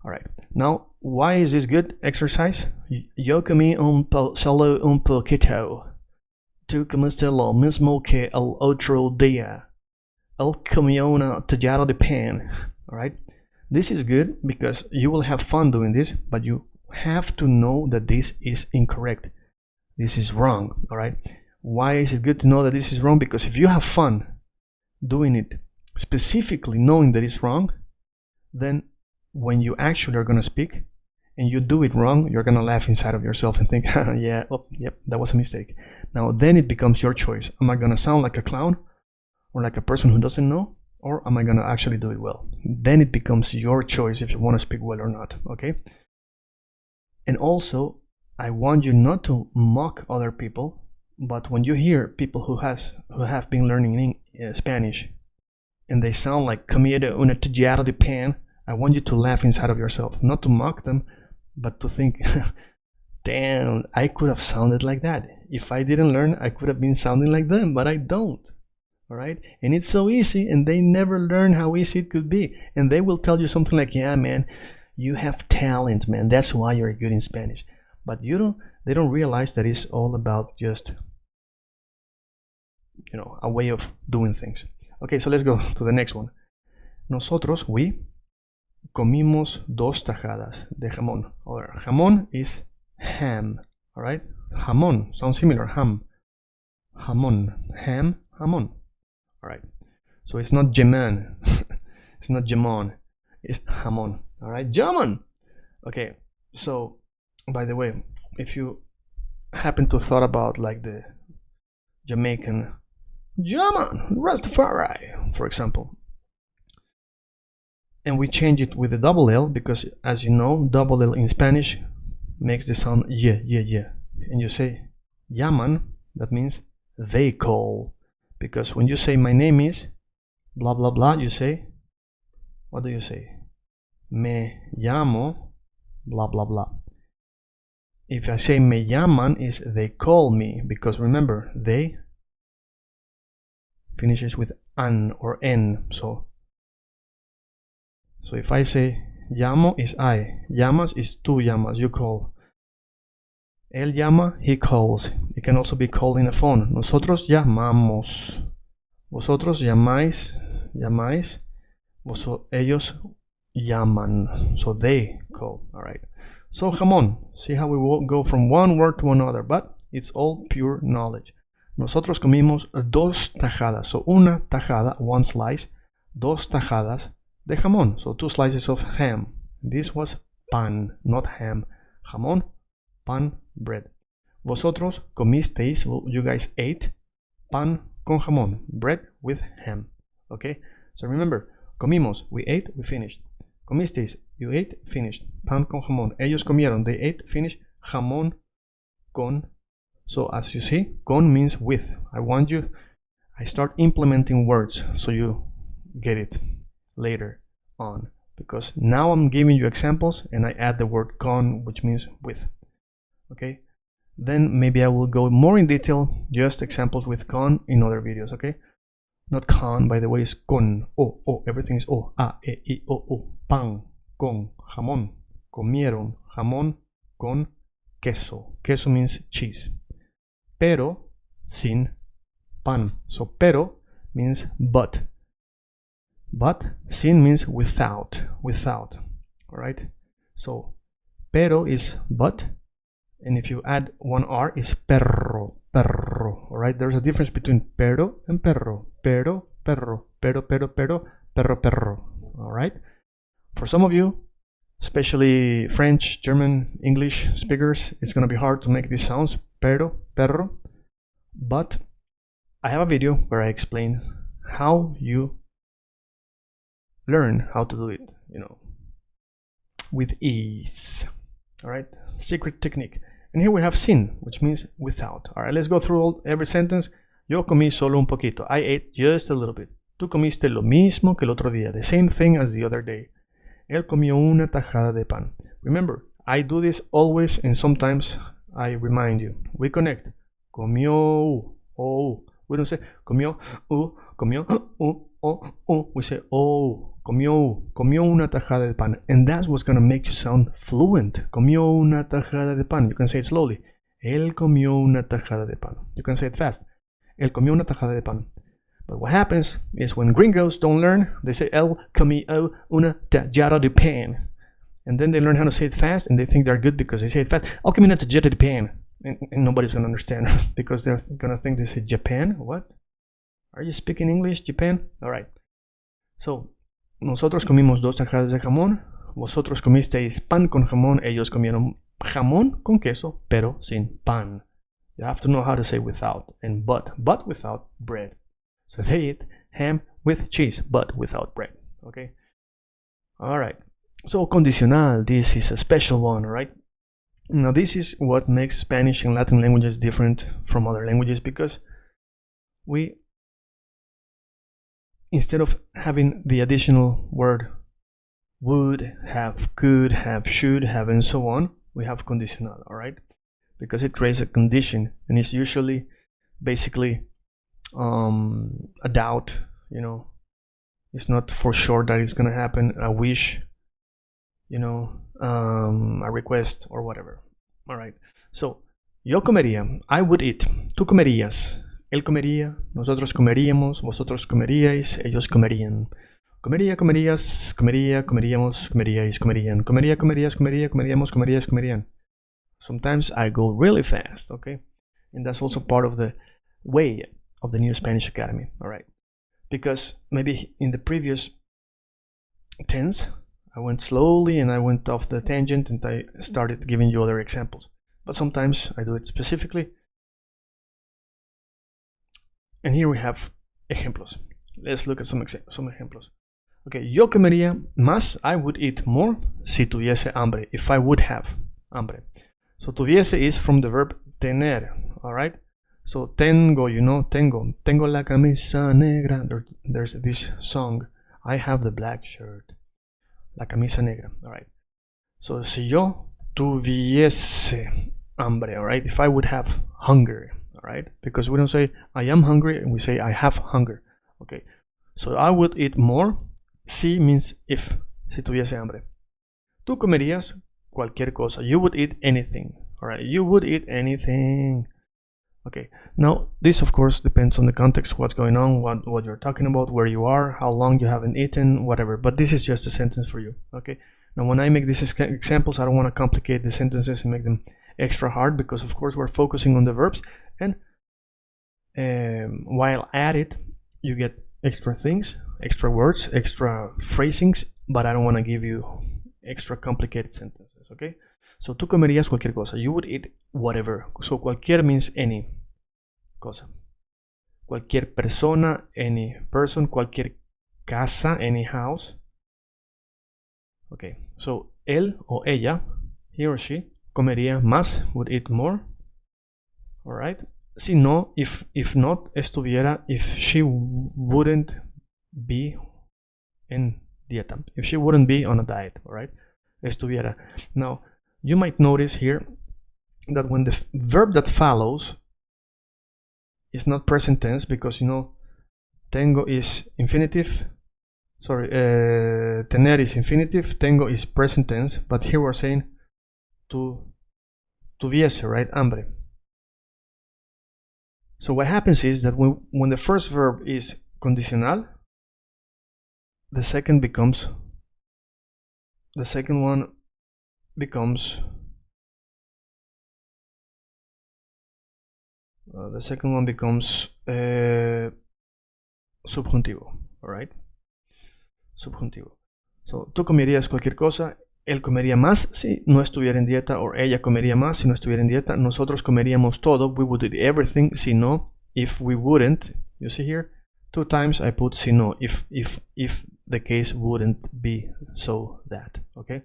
All right, now why is this good exercise? Yo comí solo un poquito. Tú comiste lo mismo que el otro día. Él comió una tallada de pan. All right, this is good because you will have fun doing this, but you have to know that this is incorrect. This is wrong. All right, why is it good to know that this is wrong? Because if you have fun doing it, specifically knowing that it's wrong, then when you actually are going to speak and you do it wrong, you're going to laugh inside of yourself and think, yeah, oh, yep, that was a mistake. Now then it becomes your choice. Am I going to sound like a clown or like a person who doesn't know, or am I gonna actually do it well? Then it becomes your choice if you want to speak well or not, okay? And also, I want you not to mock other people, but when you hear people who have been learning Spanish and they sound like comida una tallada de pan, I want you to laugh inside of yourself, not to mock them, but to think, damn, I could have sounded like that. If I didn't learn, I could have been sounding like them, but I don't. All right? And it's so easy, and they never learn how easy it could be. And they will tell you something like, yeah, man, you have talent, man. That's why you're good in Spanish. But they don't realize that it's all about just, a way of doing things. Okay, so let's go to the next one. Nosotros, we, comimos dos tajadas de jamón. Or jamón is ham, all right? Jamón sounds similar, ham. Jamón, ham, jamón. All right, so it's not jamón. It's not jamón. It's jamón. All right, jamón. Okay, so by the way, if you happen to thought about like the Jamaican jamón, Rastafari, for example, and we change it with the double L because, as you know, double L in Spanish makes the sound yeah, and you say llaman, that means they call. Because when you say my name is blah blah blah, you say, what do you say? Me llamo blah blah blah. If I say me llaman, is they call me, because remember, they finishes with an or en. So if I say llamo is I, llamas is tú llamas, you call. Él llama, he calls. It can also be called in a phone. Nosotros llamamos. Vosotros llamáis. Ellos llaman. So they call. All right. So jamón. See how we will go from one word to another, but it's all pure knowledge. Nosotros comimos dos tajadas. So una tajada, one slice. Dos tajadas de jamón. So 2 slices of ham. This was pan, not ham. Jamón, pan, bread. Vosotros comisteis, you guys ate, pan con jamón, bread with ham. Okay, so remember, comimos, we ate, we finished. Comisteis, you ate, finished. Pan con jamón. Ellos comieron, they ate, finished. Jamón con. So as you see, con means with. I start implementing words so you get it later on. Because now I'm giving you examples and I add the word con, which means with. Okay, then maybe I will go more in detail, just examples with con in other videos. Okay, not con, by the way, is con, everything is o, a, e, i, o, pan, con, jamón, comieron, jamón, con, queso. Queso means cheese. Pero, sin, pan. So pero means but sin means without. All right, so pero is but. And if you add one R, is perro. All right, there's a difference between pero and perro. Pero. All right. For some of you, especially French, German, English speakers, it's gonna be hard to make these sounds. Pero, perro. But I have a video where I explain how you learn how to do it, with ease. All right, secret technique. And here we have sin, which means without. All right, let's go through every sentence. Yo comí solo un poquito. I ate just a little bit. Tú comiste lo mismo que el otro día. The same thing as the other day. Él comió una tajada de pan. Remember, I do this always, and sometimes I remind you. We connect. Comió. Oh. We don't say comió. Comió. We say oh. Comió una tajada de pan. And that's what's going to make you sound fluent. Comió una tajada de pan. You can say it slowly. Él comió una tajada de pan. You can say it fast. Él comió una tajada de pan. But what happens is when gringos don't learn, they say él comió una tajada de pan. And then they learn how to say it fast and they think they're good because they say it fast. Él comió una tajada de pan. And nobody's going to understand because they're going to think they say Japan. What? Are you speaking English, Japan? All right. So, nosotros comimos dos tajadas de jamón. Vosotros comisteis pan con jamón. Ellos comieron jamón con queso, pero sin pan. You have to know how to say without and but without bread. So they ate ham with cheese, but without bread. Okay. All right. So condicional, this is a special one, right? Now this is what makes Spanish and Latin languages different from other languages, because we, instead of having the additional word would, have, could, have, should, have, and so on, we have conditional, all right? Because it creates a condition, and it's usually basically a doubt, you know. It's not for sure that it's gonna happen, a wish, you know, a request or whatever. All right. So, yo comería, I would eat. Tú comerías, él comería, nosotros comeríamos, vosotros comeríais, ellos comerían. Comería, comerías, comería, comeríamos, comeríais, comerían. Comería, comerías, comería, comeríamos, comerías, comerían. Sometimes I go really fast, okay? And that's also part of the way of the New Spanish Academy, all right? Because maybe in the previous tense, I went slowly and I went off the tangent and I started giving you other examples. But sometimes I do it specifically. And here we have ejemplos. Let's look at some ejemplos. Okay, yo comería más, I would eat more, si tuviese hambre, if I would have hambre. So tuviese is from the verb tener, all right? So tengo, you know, tengo la camisa negra. There's this song, I have the black shirt. La camisa negra, all right? So si yo tuviese hambre, all right? If I would have hunger, all right? Because we don't say I am hungry, and we say I have hunger, okay? So I would eat more. Si means if, si tuviese hambre. Tú comerías cualquier cosa. You would eat anything, all right? You would eat anything. Okay, now this of course depends on the context, what's going on, what you're talking about, where you are, how long you haven't eaten, whatever. But this is just a sentence for you, okay? Now when I make these examples, I don't want to complicate the sentences and make them extra hard, because of course we're focusing on the verbs, and while at it, you get extra things, extra words, extra phrasings, but I don't want to give you extra complicated sentences, okay? So tú comerías cualquier cosa. You would eat whatever. So cualquier means any cosa. Cualquier persona, any person. Cualquier casa, any house. Okay, so él o ella, he or she, comería más, would eat more. All right. Si no, if not, estuviera, if she wouldn't be en dieta. If she wouldn't be on a diet, all right? Estuviera. Now, you might notice here that when the verb that follows is not present tense, because you know tengo is infinitive, sorry, tener is infinitive, tengo is present tense, but here we're saying tuviese, right? Hambre. So what happens is that when the first verb is condicional, the second one becomes subjuntivo, all right? Subjuntivo. So tú comerías cualquier cosa, él comería más si no estuviera en dieta, o ella comería más si no estuviera en dieta, nosotros comeríamos todo, we would eat everything, si no, if we wouldn't. You see here, 2 times I put si no, if the case wouldn't be so that, okay?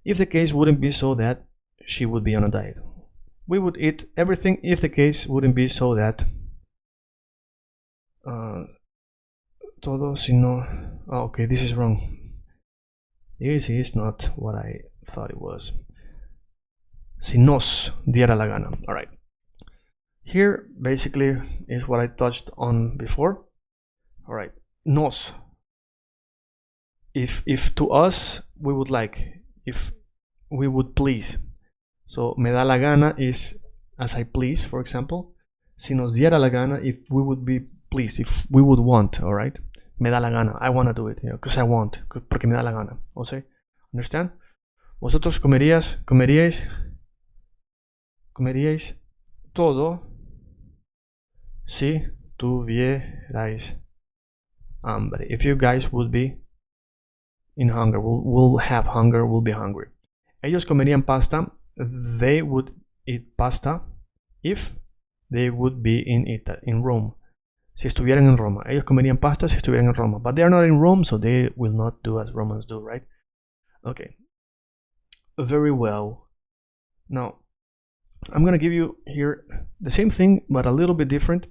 If the case wouldn't be so that she would be on a diet. We would eat everything if the case wouldn't be so that todo si no. Oh, okay, this is wrong. This is not what I thought it was. Si nos diera la gana. All right. Here basically is what I touched on before. All right. Nos. If to us we would like, if we would please. So me da la gana is as I please, for example. Si nos diera la gana, if we would be pleased, if we would want, all right? Me da la gana, I want to do it, you know, because I want, porque me da la gana. Okay? Understand? Vosotros comeríais todo si tuvierais hambre. If you guys would be in hunger, will have hunger, will be hungry. Ellos comerían pasta, they would eat pasta if they would be in Rome. si estuvieran en Roma. Ellos comerían pasta si estuvieran en Roma. But they are not in Rome, so they will not do as Romans do, right? Okay. Very well. Now, I'm going to give you here the same thing, but a little bit different,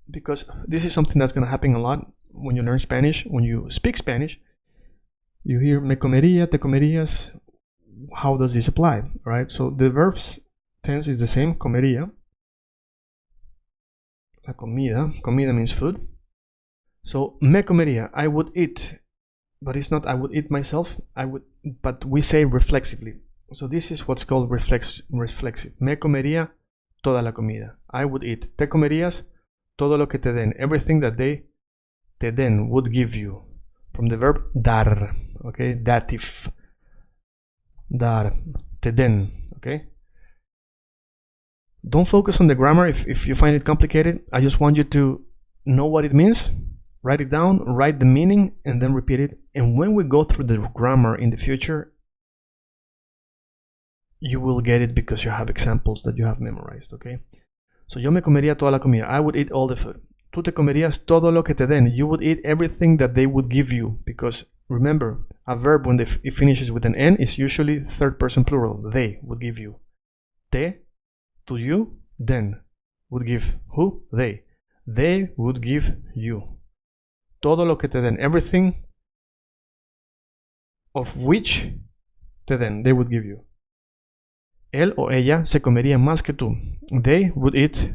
because this is something that's going to happen a lot when you learn Spanish. When you speak Spanish, you hear me comería, te comerías. How does this apply, right? So the verbs tense is the same, comería. La comida, comida means food. So me comería, I would eat, but it's not I would eat myself, I would, but we say reflexively. So this is what's called reflexive. Me comería toda la comida. I would eat. Te comerías todo lo que te den. Everything that they te den would give you. From the verb dar. Okay, dative. Dar. Te den. Okay. Don't focus on the grammar if you find it complicated. I just want you to know what it means. Write it down, write the meaning, and then repeat it. And when we go through the grammar in the future, you will get it because you have examples that you have memorized, okay? So yo me comería toda la comida. I would eat all the food. Tú te comerías todo lo que te den. You would eat everything that they would give you, because remember, a verb when it finishes with an N is usually third person plural. They would give you. Te, to you, den. Would give who? They. They would give you. Todo lo que te den. Everything of which te den. They would give you. Él o ella se comería más que tú. They would eat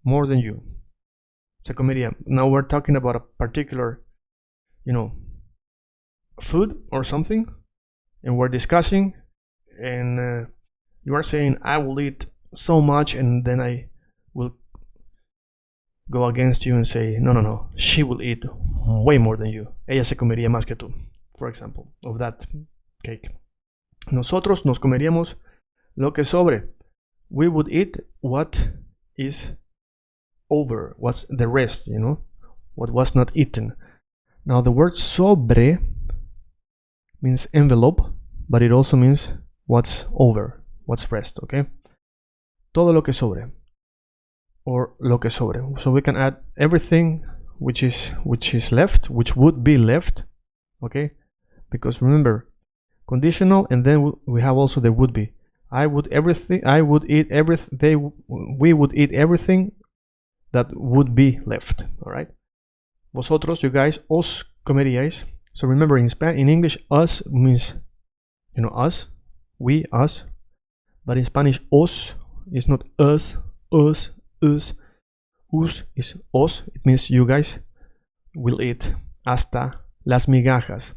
more than you. Se comería. Now we're talking about a particular, food or something, and we're discussing, and you are saying, I will eat so much, and then I will go against you and say, no, she will eat way more than you. Ella se comería más que tú, for example, of that cake. Nosotros nos comeríamos lo que sobre. We would eat what is over, what's the rest, what was not eaten. Now the word sobre means envelope, but it also means what's over, what's rest, okay? Todo lo que sobre, or lo que sobre. So we can add everything which is left, which would be left, okay? Because remember, conditional, and then we have also the would be. We would eat everything that would be left, all right? Vosotros, you guys, os comeríais. So remember, in English, us means, us, we, us. But in Spanish, os is not us, us is os. It means you guys will eat hasta las migajas.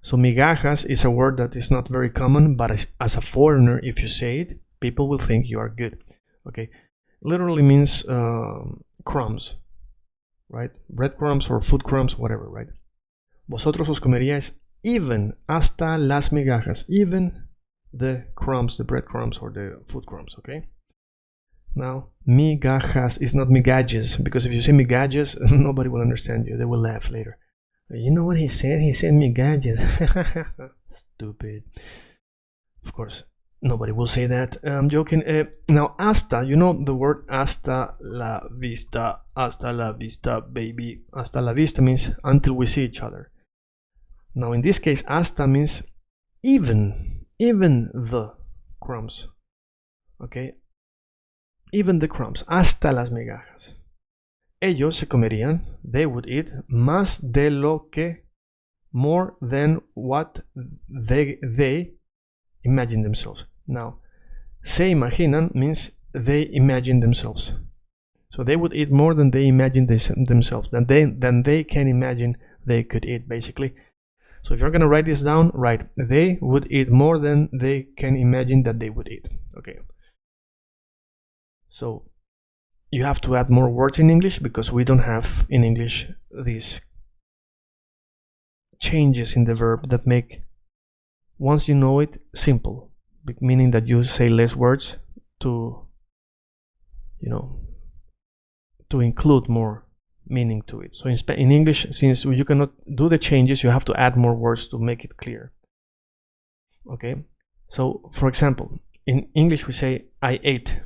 So migajas is a word that is not very common, but as a foreigner, if you say it, people will think you are good. Okay, literally means crumbs, right? Breadcrumbs or food crumbs, whatever, right? Vosotros os comeríais even hasta las migajas, even the crumbs, the breadcrumbs or the food crumbs, okay? Now, migajas is not migajes, because if you say migajes, nobody will understand you. They will laugh later. You know what he said? He said migajes. Stupid. Of course, nobody will say that. I'm joking. Now, hasta, the word hasta la vista, baby. Hasta la vista means until we see each other. Now, in this case, hasta means even the crumbs. Okay? Even the crumbs. Hasta las migajas. Ellos se comerían, they would eat, más de lo que, more than what they imagine themselves. Now, se imaginan means they imagine themselves. So they would eat more than they imagine themselves, than they can imagine they could eat, basically. So if you're going to write this down, write, they would eat more than they can imagine that they would eat. Okay. So you have to add more words in English, because we don't have in English these changes in the verb that make, once you know it, simple, meaning that you say less words to, to include more meaning to it. So in English, since you cannot do the changes, you have to add more words to make it clear. Okay, so for example, in English we say I ate.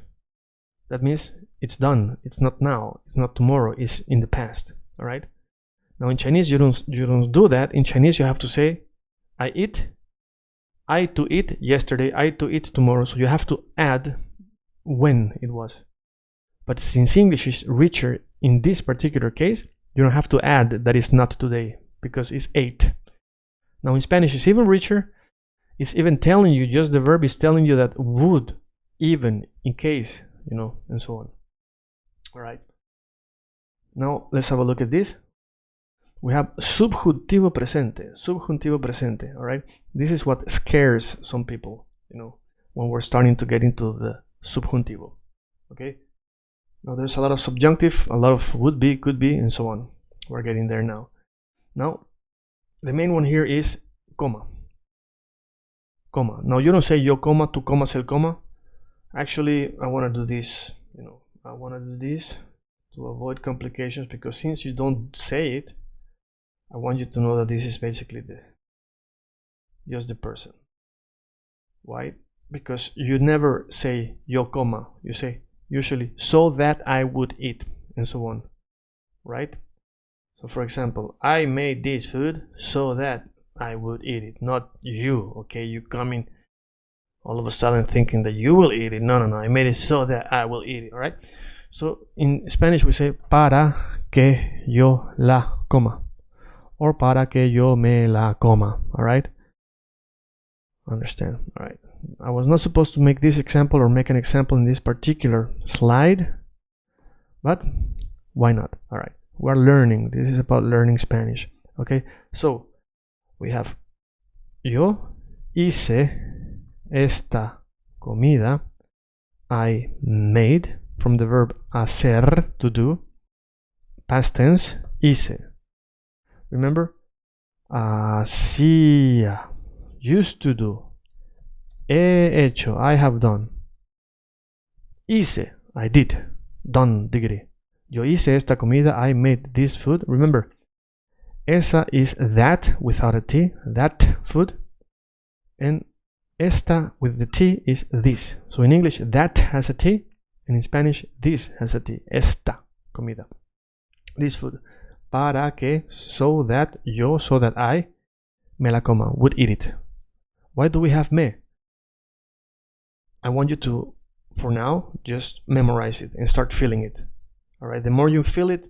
That means it's done. It's not now. It's not tomorrow. It's in the past. All right. Now in Chinese, you don't do that. In Chinese, you have to say, I eat. I to eat yesterday. I to eat tomorrow. So you have to add when it was. But since English is richer in this particular case, you don't have to add that it's not today because it's ate. Now in Spanish, it's even richer. It's even telling you, just the verb is telling you that would, even, in case, you know, and so on. All right. Now let's have a look at this. We have subjuntivo presente. Subjuntivo presente. All right. This is what scares some people, you know, when we're starting to get into the subjuntivo. Okay. Now there's a lot of subjunctive, a lot of would be, could be, and so on. We're getting there now. Now, the main one here is coma. Coma. Now you don't say yo coma, tú comas el coma. Actually, I want to do this, you know, I want to do this to avoid complications, because since you don't say it, I want you to know that this is basically just the person. Why? Because you never say yo coma. You say usually so that I would eat, and so on, right? So for example, I made this food so that I would eat it, not you. Okay, you coming all of a sudden thinking that you will eat it. No, I made it so that I will eat it. All right. So in Spanish we say para que yo la coma, or para que yo me la coma. All right. Understand? All right. I was not supposed to make this example or make an example in this particular slide, but why not? All right. We're learning. This is about learning Spanish. Okay. So we have yo hice esta comida. I made, from the verb hacer, to do, past tense, hice. Remember? Hacía, used to do. He hecho, I have done. Hice, I did. Done, degree. Yo hice esta comida. I made this food. Remember, esa is that without a T, that food. And esta with the T is this. So in English, that has a T. And in Spanish, this has a T. Esta comida. This food. Para que, so that, yo, so that I, me la coma, would eat it. Why do we have me? I want you to, for now, just memorize it and start feeling it. All right. The more you feel it,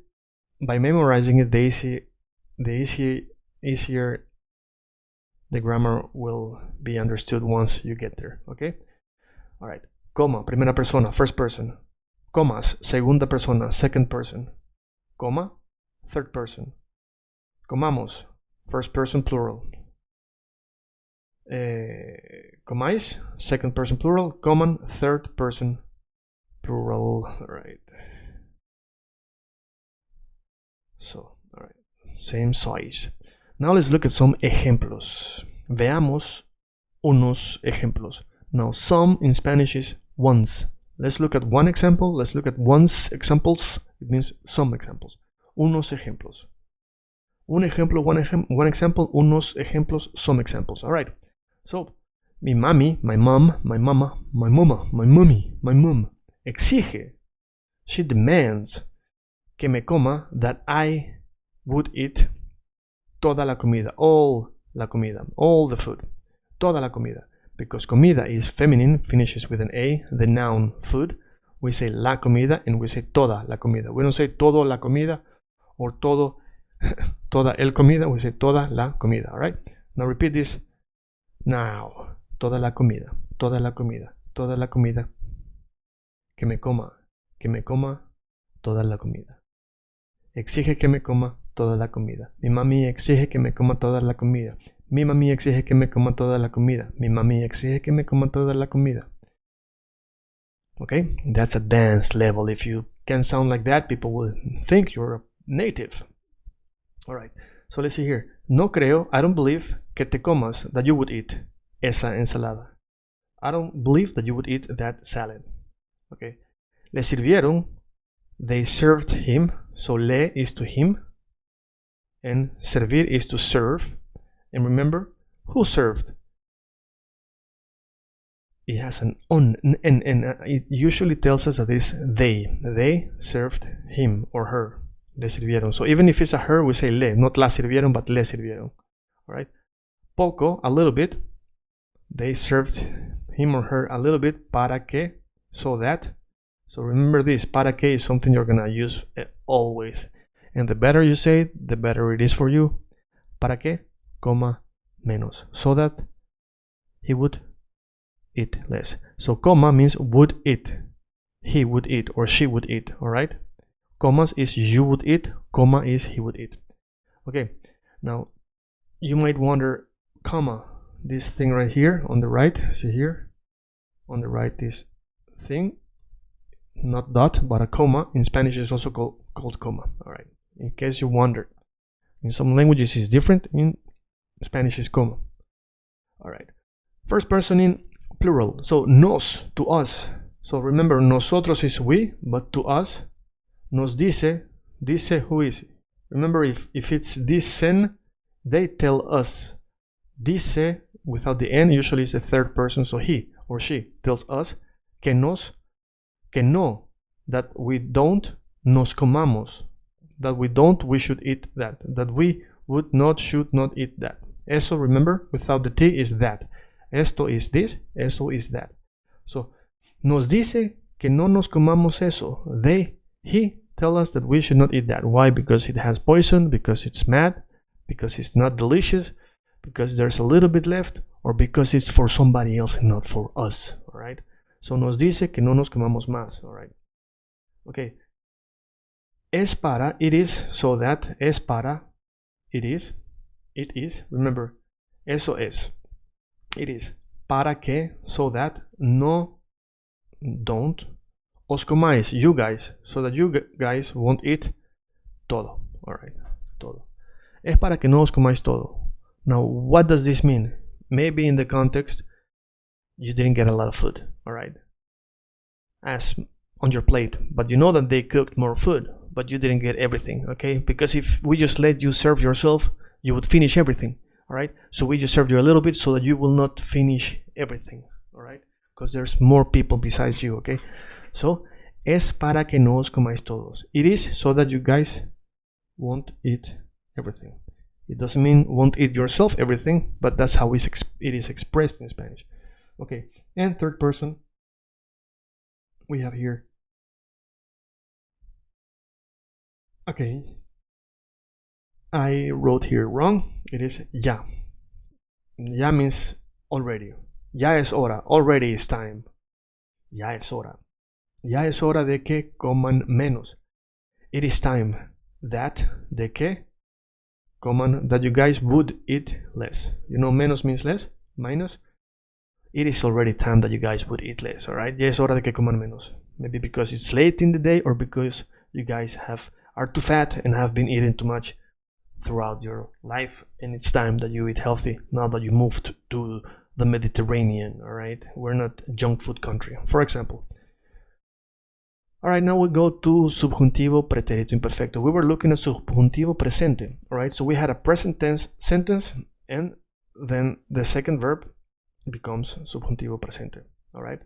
by memorizing it, the easier the grammar will be understood once you get there. Okay. All right. Coma, primera persona, first person. Comas, segunda persona, second person. Coma, third person. Comamos, first person plural. Comáis, second person plural. Coman, third person plural. All right. So, all right, same size. Now let's look at some ejemplos. Veamos unos ejemplos. Now, some in Spanish is once. Let's look at one example. Let's look at once examples. It means some examples. Unos ejemplos. Un ejemplo, one example. Unos ejemplos, some examples. All right. So, mi mami, my mom, my mama, my mama, my mummy, my mom, exige, she demands, que me coma, that I would eat toda la comida, all the food, toda la comida. Because comida is feminine, finishes with an A, the noun food. We say la comida and we say toda la comida. We don't say todo la comida or todo, toda el comida. We say toda la comida, all right? Now repeat this. Now, toda la comida, toda la comida, toda la comida. Que me coma toda la comida. Exige que me coma toda la comida. Mi mami exige que me coma toda la comida. Mi mami exige que me coma toda la comida. Mi mami exige que me coma toda la comida. Okay, that's advanced level. If you can sound like that, people will think you're a native. All right, so let's see here. No creo, I don't believe que te comas, that you would eat esa ensalada. I don't believe that you would eat that salad. Okay, le sirvieron, they served him. So le is to him, and servir is to serve. And remember, who served? it has an on, and it usually tells us that it's they served him or her, le sirvieron. So even if it's a her, we say le, not la sirvieron, but le sirvieron. All right. Poco, a little bit. They served him or her a little bit. Para que, so that. So remember this, para que is something you're gonna use always. And the better you say it, the better it is for you. Para que, coma, menos. So that he would eat less. So coma means would eat. He would eat or she would eat, alright? Commas is you would eat, comma is he would eat. Okay, now you might wonder, comma, this thing right here on the right, see here? On the right, this thing, not dot, but a comma, in Spanish is also called comma, alright? In case you wondered. In some languages it's different, in Spanish is comma. Alright, first person in plural, so nos, to us. So remember, nosotros is we, but to us, nos dice, dice who is it? Remember, if it's dicen, they tell us. Dice, without the N, usually is the third person, so he or she tells us que nos, que no, that we don't, nos comamos. That we don't, we should eat that. That we would not, should not eat that. Eso, remember, without the T is that. Esto is this, eso is that. So, nos dice que no nos comamos eso. He tell us that we should not eat that. Why? Because it has poison, because it's mad, because it's not delicious, because there's a little bit left, or because it's for somebody else and not for us. Alright? So, nos dice que no nos comamos más. Alright? Okay. Es para, it is, so that, es para, it is, remember, eso es. It is para que, so that, no, don't, os comáis, you guys, so that you guys won't eat todo. Alright, todo. Es para que no os comáis todo. Now, what does this mean? Maybe in the context, you didn't get a lot of food, alright, as on your plate, but you know that they cooked more food, but you didn't get everything, okay? Because if we just let you serve yourself, you would finish everything. Alright, so we just served you a little bit so that you will not finish everything, alright? Because there's more people besides you, okay? So, es para que no os comáis todos. It is so that you guys won't eat everything. It doesn't mean won't eat yourself everything, but that's how it is expressed in Spanish. Okay, and third person, we have here. Okay, I wrote here wrong. It is ya. Ya means already. Ya es hora. Already is time. Ya es hora. Ya es hora de que coman menos. It is time that, de que, coman, that you guys would eat less. You know, menos means less, minus. It is already time that you guys would eat less, alright? Ya es hora de que coman menos. Maybe because it's late in the day or because you guys are too fat and have been eating too much throughout your life, and it's time that you eat healthy now that you moved to the Mediterranean. All right, we're not a junk food country, for example. All right, now we go to subjuntivo pretérito imperfecto. We were looking at subjuntivo presente. All right, so we had a present tense sentence, and then the second verb becomes subjuntivo presente. All right,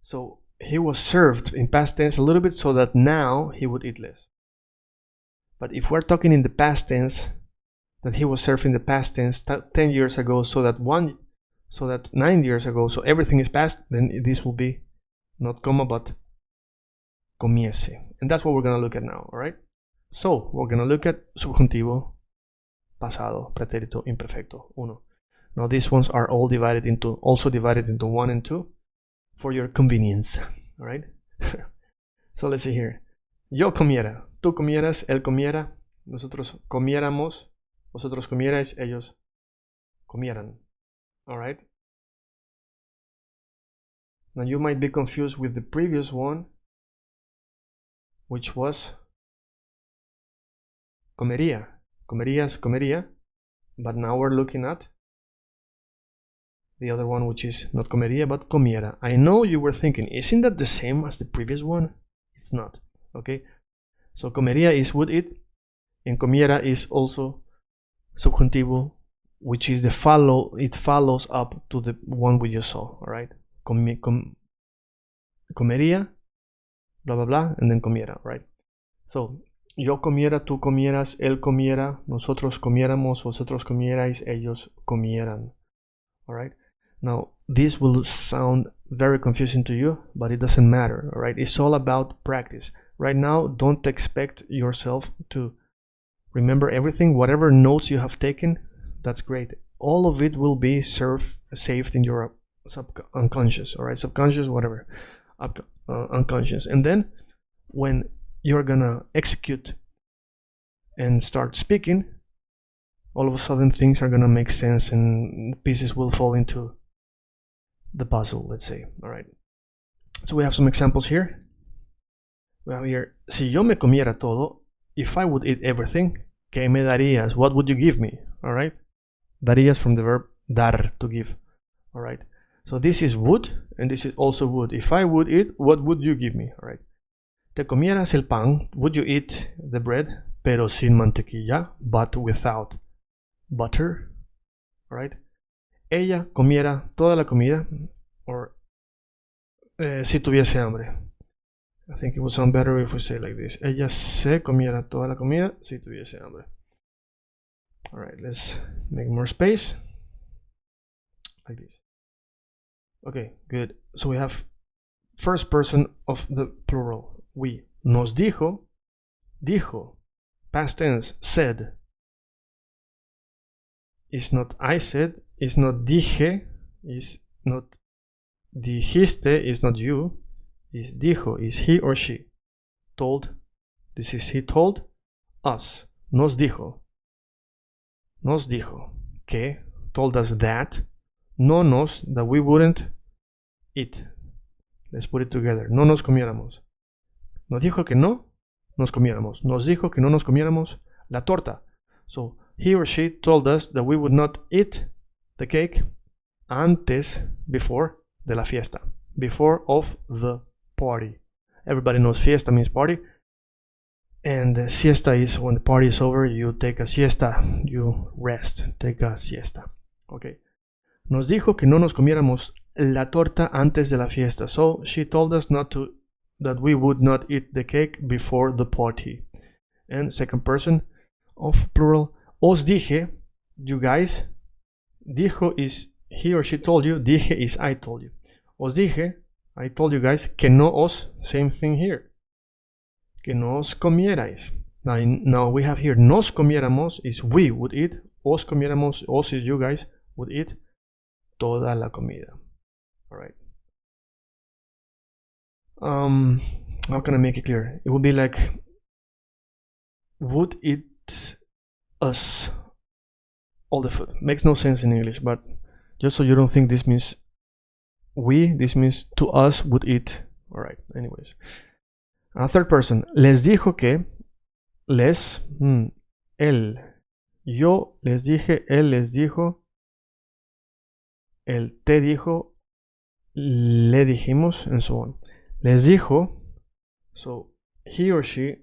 so he was served in past tense a little bit so that now he would eat less. But if we're talking in the past tense, that he was served in the past tense 10 years ago, so that 9 years ago, so everything is past, then this will be not coma, but comiese. And that's what we're going to look at now, alright? So, we're going to look at subjuntivo, pasado, pretérito imperfecto, uno. Now these ones are all also divided into 1 and 2 for your convenience, alright? So let's see here. Yo comiera. Tú comieras, él comiera, nosotros comiéramos, vosotros comierais, ellos comieran. Alright? Now you might be confused with the previous one, which was comería. Comerías, comería. But now we're looking at the other one, which is not comería, but comiera. I know you were thinking, isn't that the same as the previous one? It's not. Okay? So comería is would eat, and comiera is also subjuntivo which is it follows up to the one we just saw, all right? Comería, blah, blah, blah, and then comiera, right? So, yo comiera, tú comieras, él comiera, nosotros comiéramos, vosotros comierais, ellos comieran, all right? Now, this will sound very confusing to you, but it doesn't matter, all right? It's all about practice. Right now, don't expect yourself to remember everything. Whatever notes you have taken, that's great. All of it will be saved in your unconscious, all right? Subconscious, whatever, unconscious. And then when you're gonna execute and start speaking, all of a sudden things are gonna make sense and pieces will fall into the puzzle, let's say, all right? So we have some examples here. We have here, si yo me comiera todo, if I would eat everything, ¿qué me darías? What would you give me? All right? Darías from the verb dar, to give. All right? So this is would, and this is also would. If I would eat, what would you give me? All right? Te comieras el pan, would you eat the bread, pero sin mantequilla, but without butter? All right? Ella comiera toda la comida, or si tuviese hambre. I think it would sound better if we say like this. Ella se comiera toda la comida si tuviese hambre. All right, let's make more space. Like this. Okay, good. So we have first person of the plural. We. Nos dijo, dijo. Past tense, said. It's not I said, it's not dije, it's not dijiste, it's not you. Is dijo, is he or she. Told, this is he told us. Nos dijo. Nos dijo que, told us that. No nos, that we wouldn't eat. Let's put it together. No nos comiéramos. Nos dijo que no nos comiéramos. Nos dijo que no nos comiéramos la torta. So he or she told us that we would not eat the cake antes, before de la fiesta. Before of the party. Everybody knows fiesta means party, and siesta is when the party is over, you take a siesta, you rest, take a siesta. Okay. Nos dijo que no nos comiéramos la torta antes de la fiesta. So she told us that we would not eat the cake before the party. And second person of plural, os dije, you guys. Dijo is he or she told you, dije is I told you. Os dije, I told you guys, que no os, same thing here. Que no os comierais. Now we have here, nos comiéramos is we would eat. Os comiéramos, os is you guys, would eat toda la comida. Alright. How can I make it clear? It would be like, would eat us all the food. Makes no sense in English, but just so you don't think this means we, this means to us would eat. Alright, anyways. Third person. Les dijo que, les, él. Yo les dije, él les dijo, él te dijo, le dijimos, and so on. Les dijo, so he or she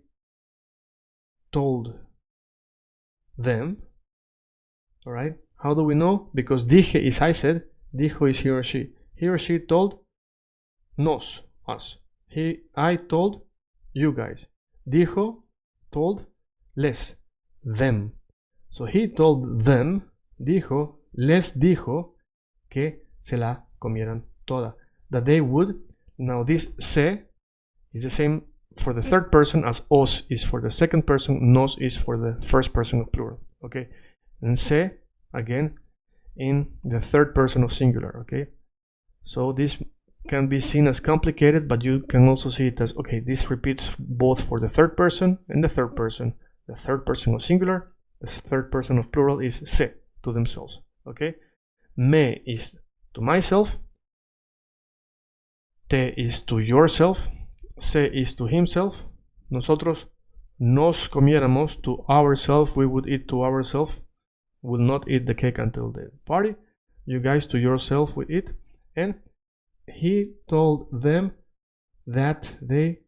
told them. Alright, how do we know? Because dije is I said, dijo is he or she. He or she told nos, us. I told you guys. Dijo, told, les, them. So he told them, dijo, les dijo, que se la comieran toda. That they would. Now this se is the same for the third person as os is for the second person, nos is for the first person of plural. Okay, and se again in the third person of singular. Okay, so this can be seen as complicated, but you can also see it as, okay, this repeats both for the third person and the third person. The third person of singular, the third person of plural is se, to themselves. Okay, me is to myself, te is to yourself, se is to himself. Nosotros nos comiéramos, to ourselves, we would eat to ourselves, will not eat the cake until the party. You guys to yourself would eat. And he told them that they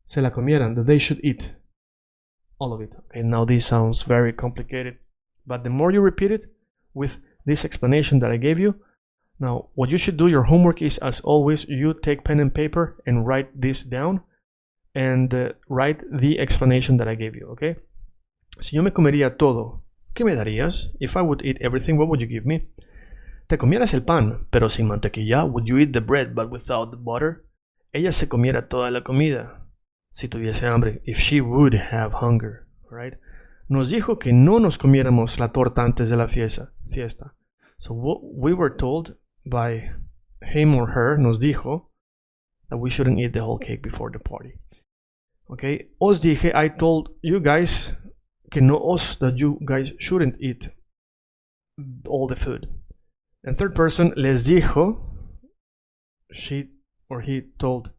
se la comieran, that they should eat all of it. Okay, now this sounds very complicated, but the more you repeat it, with this explanation that I gave you. Now, what you should do, your homework is, as always, you take pen and paper and write this down and write the explanation that I gave you, okay? Si yo me comería todo, ¿qué me darías? If I would eat everything, what would you give me? Te comieras el pan, pero sin mantequilla. Would you eat the bread, but without the butter? Ella se comiera toda la comida, si tuviese hambre. If she would have hunger, right? Nos dijo que no nos comiéramos la torta antes de la fiesta. So we were told by him or her, nos dijo, that we shouldn't eat the whole cake before the party. Okay, os dije, I told you guys que no os, that you guys shouldn't eat all the food. And third person, les dijo, she or he told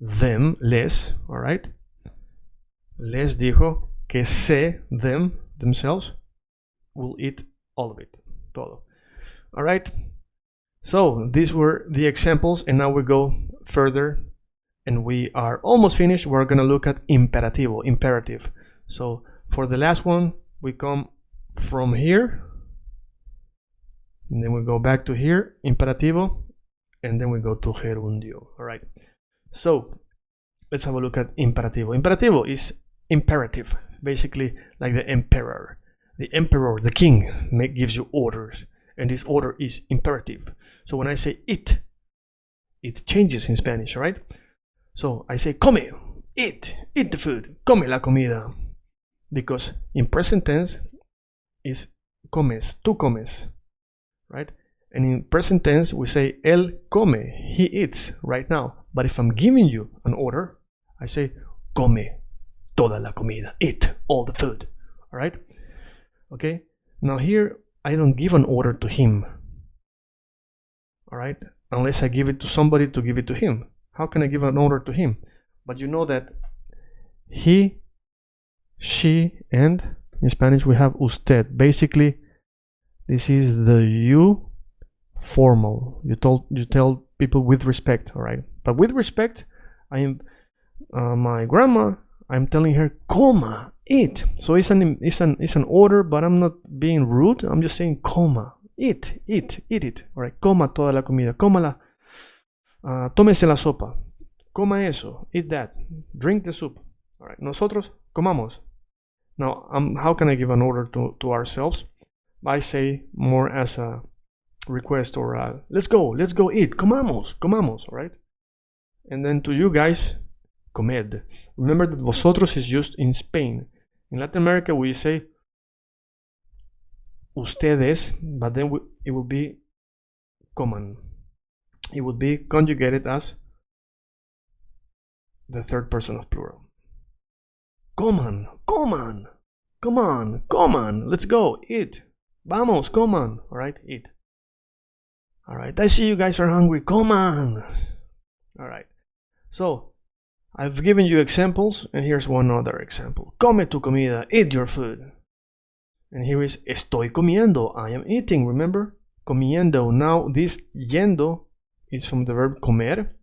them, les, alright? Les dijo que se, them, themselves, will eat all of it, todo. Alright? So, these were the examples, and now we go further, and we are almost finished. We're going to look at imperativo, imperative. So, for the last one, we come from here, and then we go back to here, imperativo, and then we go to gerundio. Alright? So, let's have a look at imperativo. Imperativo is imperative, basically like the emperor. The emperor, the king, gives you orders, and this order is imperative. So when I say eat, it changes in Spanish, right? So I say come, eat the food, come la comida, because in present tense is comes, tú comes, right? And in present tense we say él come, he eats right now. But if I'm giving you an order, I say come toda la comida, eat all the food, all right? Okay, now here I don't give an order to him, all right, unless I give it to somebody to give it to him. How can I give an order to him? But you know that he, she, and in Spanish we have usted. Basically, this is the you formal. You tell people with respect, all right? But with respect, I am my grandma. I'm telling her, coma, eat. So it's an order, but I'm not being rude. I'm just saying, coma, eat it. All right, coma toda la comida, cómala, tómese la sopa, coma eso, eat that, drink the soup. All right, nosotros comamos. Now, how can I give an order to ourselves? I say more as a request or a, let's go eat, comamos, all right? And then to you guys, comed. Remember that vosotros is used in Spain. In Latin America we say ustedes, but then it will be coman. It would be conjugated as the third person of plural. Coman, let's go, eat. Vamos, coman, alright, eat. Alright, I see you guys are hungry, coman. Alright, so I've given you examples, and here's one other example. Come tu comida, eat your food. And here is estoy comiendo, I am eating, remember? Comiendo, now this yendo is from the verb comer,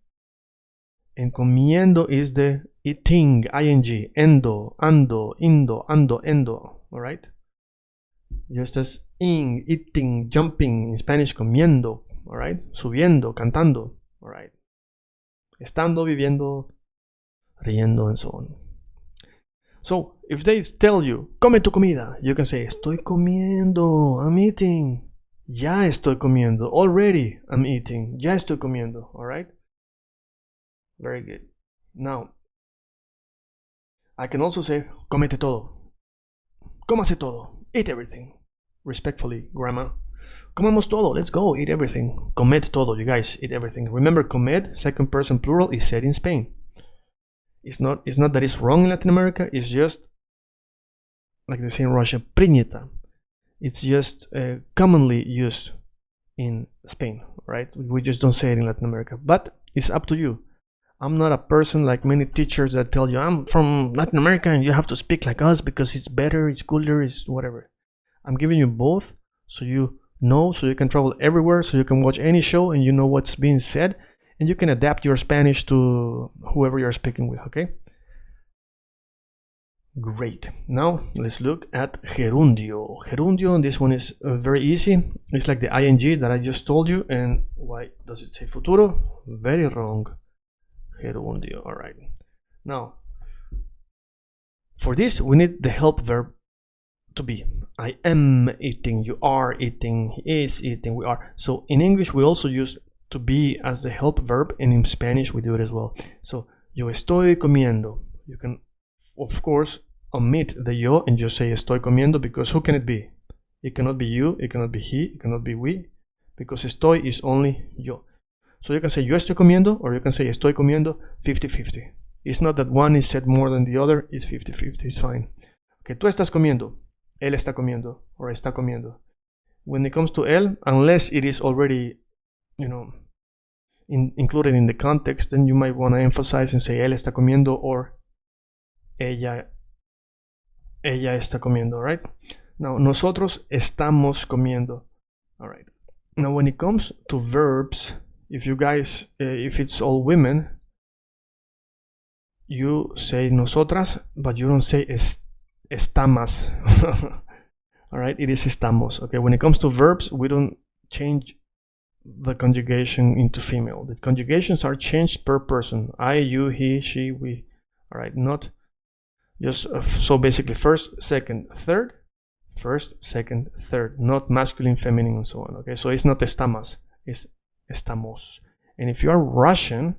and comiendo is the eating, ing, endo, ando, indo, ando, endo, alright? Just as in, eating, jumping, in Spanish comiendo, alright? Subiendo, cantando, alright? Estando, viviendo, riendo, and so on. So, if they tell you, come tu comida, you can say, estoy comiendo, I'm eating. Ya estoy comiendo, already I'm eating. Ya estoy comiendo, alright? Very good. Now, I can also say, comete todo. Cómase todo, eat everything. Respectfully, grandma. Comamos todo, let's go, eat everything. Comed todo, you guys, eat everything. Remember, comed, second person plural, is said in Spain. It's not that it's wrong in Latin America, it's just, like they say in Russia, принято. It's just commonly used in Spain, right? We just don't say it in Latin America, but it's up to you. I'm not a person like many teachers that tell you, I'm from Latin America and you have to speak like us because it's better, it's cooler, it's whatever. I'm giving you both so you know, so you can travel everywhere, so you can watch any show and you know what's being said, and you can adapt your Spanish to whoever you're speaking with, okay? Great. Now let's look at gerundio. Gerundio, this one is very easy. It's like the ing that I just told you. And why does it say futuro? Very wrong. Gerundio. All right. Now, for this, we need the help verb to be. I am eating, you are eating, he is eating, we are. So in English, we also use to be as the help verb, and in Spanish, we do it as well. So, yo estoy comiendo. You can, of course, omit the yo and just say estoy comiendo, because who can it be? It cannot be you, it cannot be he, it cannot be we, because estoy is only yo. So you can say yo estoy comiendo, or you can say estoy comiendo 50-50. It's not that one is said more than the other, it's 50-50, it's fine. Okay, tú estás comiendo, él está comiendo, or está comiendo. When it comes to él, unless it is already, you know, included in the context, then you might want to emphasize and say él está comiendo or ella está comiendo, right? Now, nosotros estamos comiendo. All right. Now, when it comes to verbs, if you guys, if it's all women, you say nosotras, but you don't say estamos. All right, it is estamos. Okay, when it comes to verbs, we don't change the conjugation into female. The conjugations are changed per person. I, you, he, she, we. All right, not just so basically first, second, third, first, second, third, not masculine, feminine, and so on. Okay, so it's not estamos, it's estamos. And if you are Russian,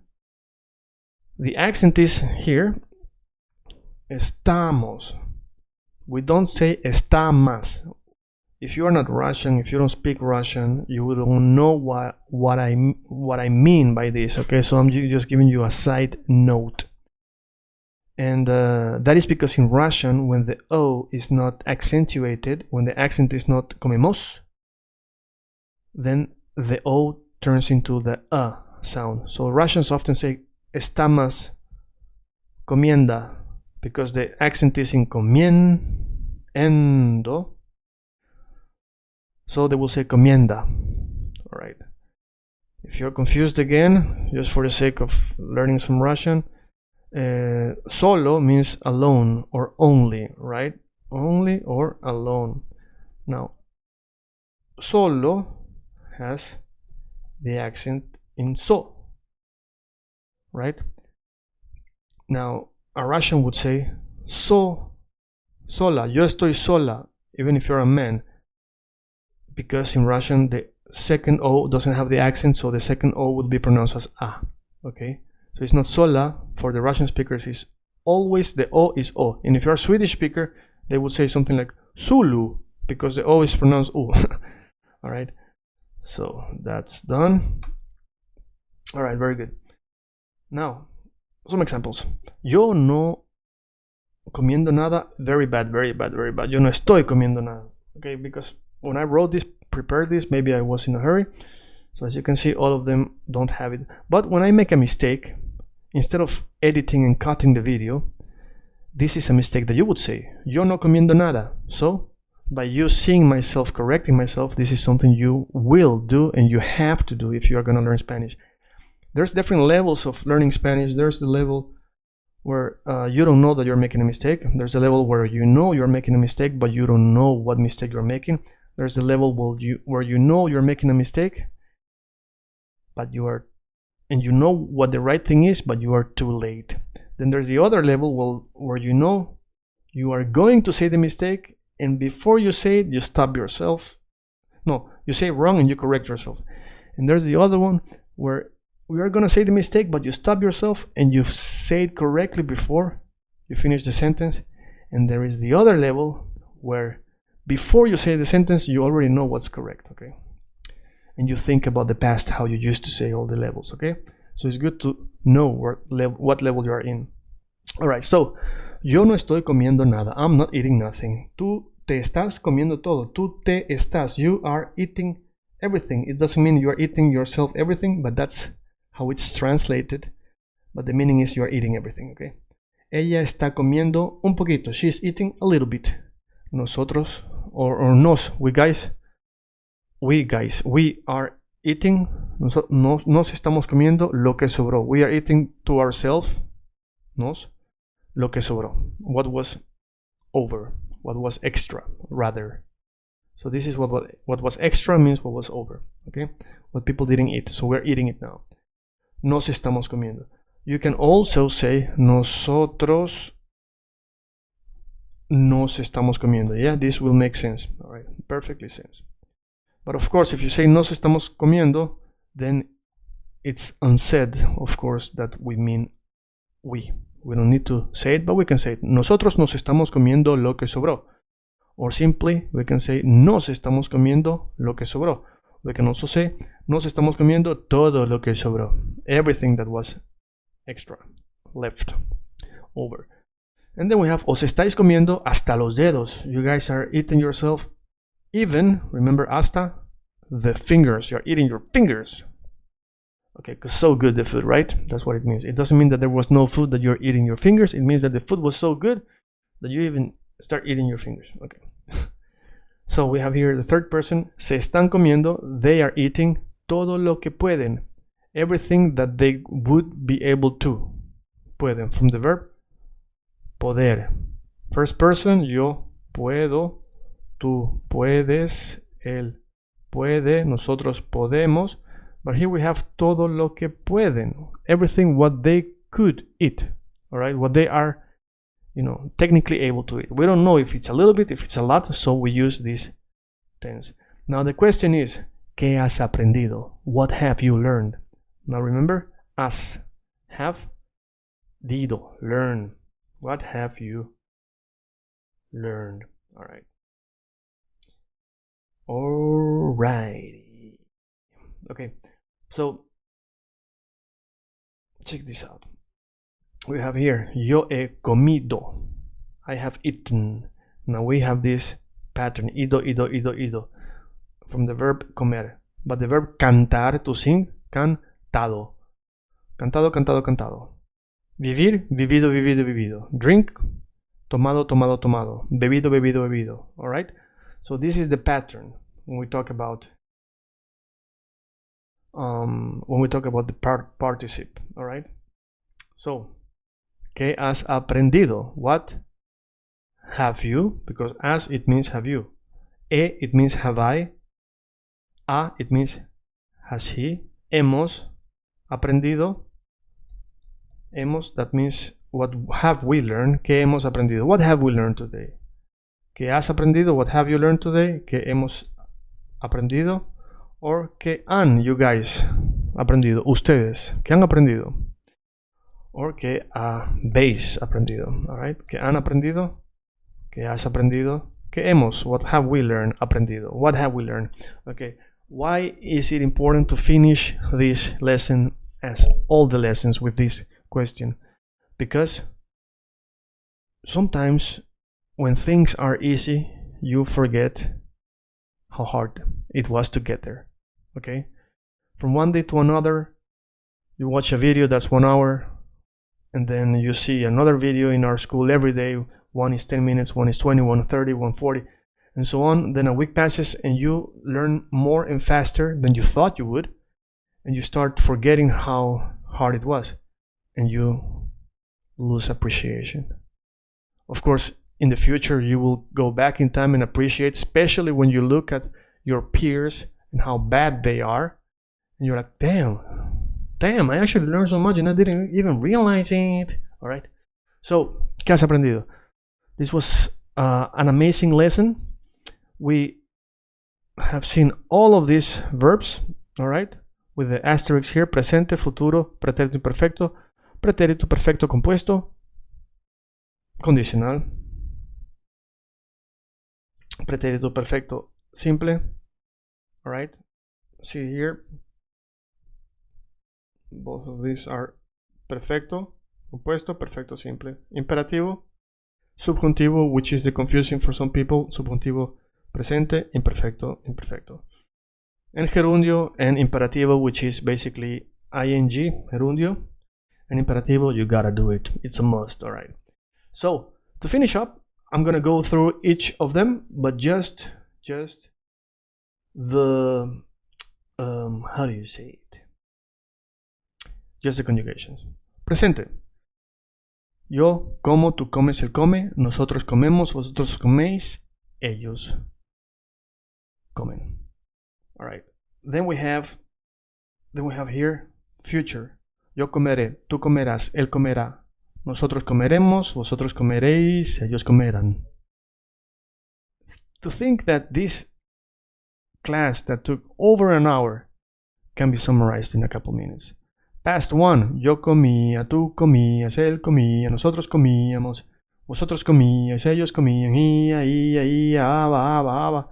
the accent is here, estamos. We don't say estamas. If you are not Russian, if you don't speak Russian, you don't know what I mean by this. Okay, so I'm just giving you a side note. And that is because in Russian, when the O is not accentuated, when the accent is not comemos, then the O turns into the sound. So Russians often say estamos comiendo because the accent is in comiendo. So they will say comienda. All right. If you're confused again, just for the sake of learning some Russian, solo means alone or only, right? Only or alone. Now, solo has the accent in so, right? Now, a Russian would say sola, yo estoy sola, even if you're a man, because in Russian the second O doesn't have the accent, so the second O would be pronounced as a. Okay, so it's not sola for the Russian speakers. It's always the O is O, and if you're a Swedish speaker, they would say something like Sulu because the O is pronounced U. All right, so that's done. All right, very good. Now, some examples. Yo no comiendo nada. Very bad, very bad, very bad. Yo no estoy comiendo nada. Okay, because when I wrote this, prepared this, maybe I was in a hurry. So as you can see, all of them don't have it. But when I make a mistake, instead of editing and cutting the video, this is a mistake that you would say, yo no comiendo nada. So by you seeing myself, correcting myself, this is something you will do and you have to do if you are going to learn Spanish. There's different levels of learning Spanish. There's the level where you don't know that you're making a mistake. There's a level where you know you're making a mistake, but you don't know what mistake you're making. There's the level where you know you're making a mistake, but you know what the right thing is, but you are too late. Then there's the other level where you know you are going to say the mistake, and before you say it, you stop yourself. No, you say it wrong and you correct yourself. And there's the other one where we are going to say the mistake, but you stop yourself and you say it correctly before you finish the sentence. And there is the other level where before you say the sentence, you already know what's correct, okay? And you think about the past, how you used to say all the levels, okay? So it's good to know what level you are in. All right, so yo no estoy comiendo nada. I'm not eating nothing. Tú te estás comiendo todo. Tú te estás. You are eating everything. It doesn't mean you are eating yourself everything, but that's how it's translated. But the meaning is you are eating everything, okay? Ella está comiendo un poquito. She's eating a little bit. Nosotros, or nos, we guys, we are eating, nos estamos comiendo lo que sobró. We are eating to ourselves, nos, lo que sobró. What was over, what was extra, rather. So this is what was extra means what was over, okay? What people didn't eat, so we're eating it now. Nos estamos comiendo. You can also say nosotros nos estamos comiendo. Yeah, this will make sense. All right, perfectly sense. But of course, if you say nos estamos comiendo, then it's unsaid, of course, that we mean we. We don't need to say it, but we can say it. Nosotros nos estamos comiendo lo que sobró. Or simply, we can say nos estamos comiendo lo que sobró. We can also say nos estamos comiendo todo lo que sobró. Everything that was extra, left, over. And then we have os estáis comiendo hasta los dedos. You guys are eating yourself even, remember hasta, the fingers. You're eating your fingers. Okay, because so good the food, right? That's what it means. It doesn't mean that there was no food that you're eating your fingers. It means that the food was so good that you even start eating your fingers. Okay. So we have here the third person. Se están comiendo. They are eating todo lo que pueden. Everything that they would be able to. Pueden. From the verb poder. First person, yo puedo. Tú puedes. Él puede. Nosotros podemos. But here we have todo lo que pueden. Everything what they could eat. All right, what they are, technically able to eat. We don't know if it's a little bit, if it's a lot, so we use this tense. Now the question is, ¿qué has aprendido? What have you learned? Now remember, has, have, dido, learn. What have you learned? All right. All right. Okay. So, check this out. We have here, yo he comido. I have eaten. Now we have this pattern, ido, ido, ido, ido, from the verb comer. But the verb cantar, to sing, cantado. Cantado, cantado, cantado. Vivir, vivido, vivido, vivido. Drink, tomado, tomado, tomado. Bebido, bebido, bebido. All right? So this is the pattern when we talk about the participle, all right? So, ¿qué has aprendido? What have you? Because as it means have you. E it means have I. A it means has he. Hemos aprendido. Hemos, that means what have we learned? ¿Qué hemos aprendido? What have we learned today? ¿Qué has aprendido? What have you learned today? ¿Qué hemos aprendido? Or ¿qué han you guys aprendido? Ustedes, ¿qué han aprendido? Or ¿qué habéis aprendido? Alright, ¿qué han aprendido? ¿Qué has aprendido? ¿Qué hemos? What have we learned? Aprendido. What have we learned? Okay, why is it important to finish this lesson as all the lessons with this question? Because sometimes when things are easy, you forget how hard it was to get there. Okay, from one day to another, you watch a video that's 1 hour, and then you see another video in our school every day. One is 10 minutes, one is 20, 130, 140, and so on. Then a week passes and you learn more and faster than you thought you would, and you start forgetting how hard it was, and you lose appreciation. Of course, in the future, you will go back in time and appreciate, especially when you look at your peers and how bad they are, and you're like, damn, I actually learned so much and I didn't even realize it. All right. So, ¿qué has aprendido? This was an amazing lesson. We have seen all of these verbs, all right, with the asterisks here: presente, futuro, pretérito imperfecto, pretérito perfecto compuesto, condicional, pretérito perfecto simple. All right, see here, both of these are perfecto compuesto, perfecto simple, imperativo, subjuntivo, which is the confusing for some people, subjuntivo presente, imperfecto, imperfecto, and gerundio and imperativo, which is basically ing, gerundio, and imperativo, you gotta do it, it's a must. All right, so to finish up, I'm gonna go through each of them, but just the how do you say it? Just the conjugations. Presente. Yo como, tú comes, él come, nosotros comemos, vosotros coméis, ellos comen. All right. Then we have here future. Yo comeré, tú comerás, él comerá. Nosotros comeremos, vosotros comeréis, ellos comerán. To think that this class that took over an hour can be summarized in a couple minutes. Past one, yo comía, tú comías, él comía, nosotros comíamos, vosotros comíais, ellos comían, ia, ia, ia, aba, aba.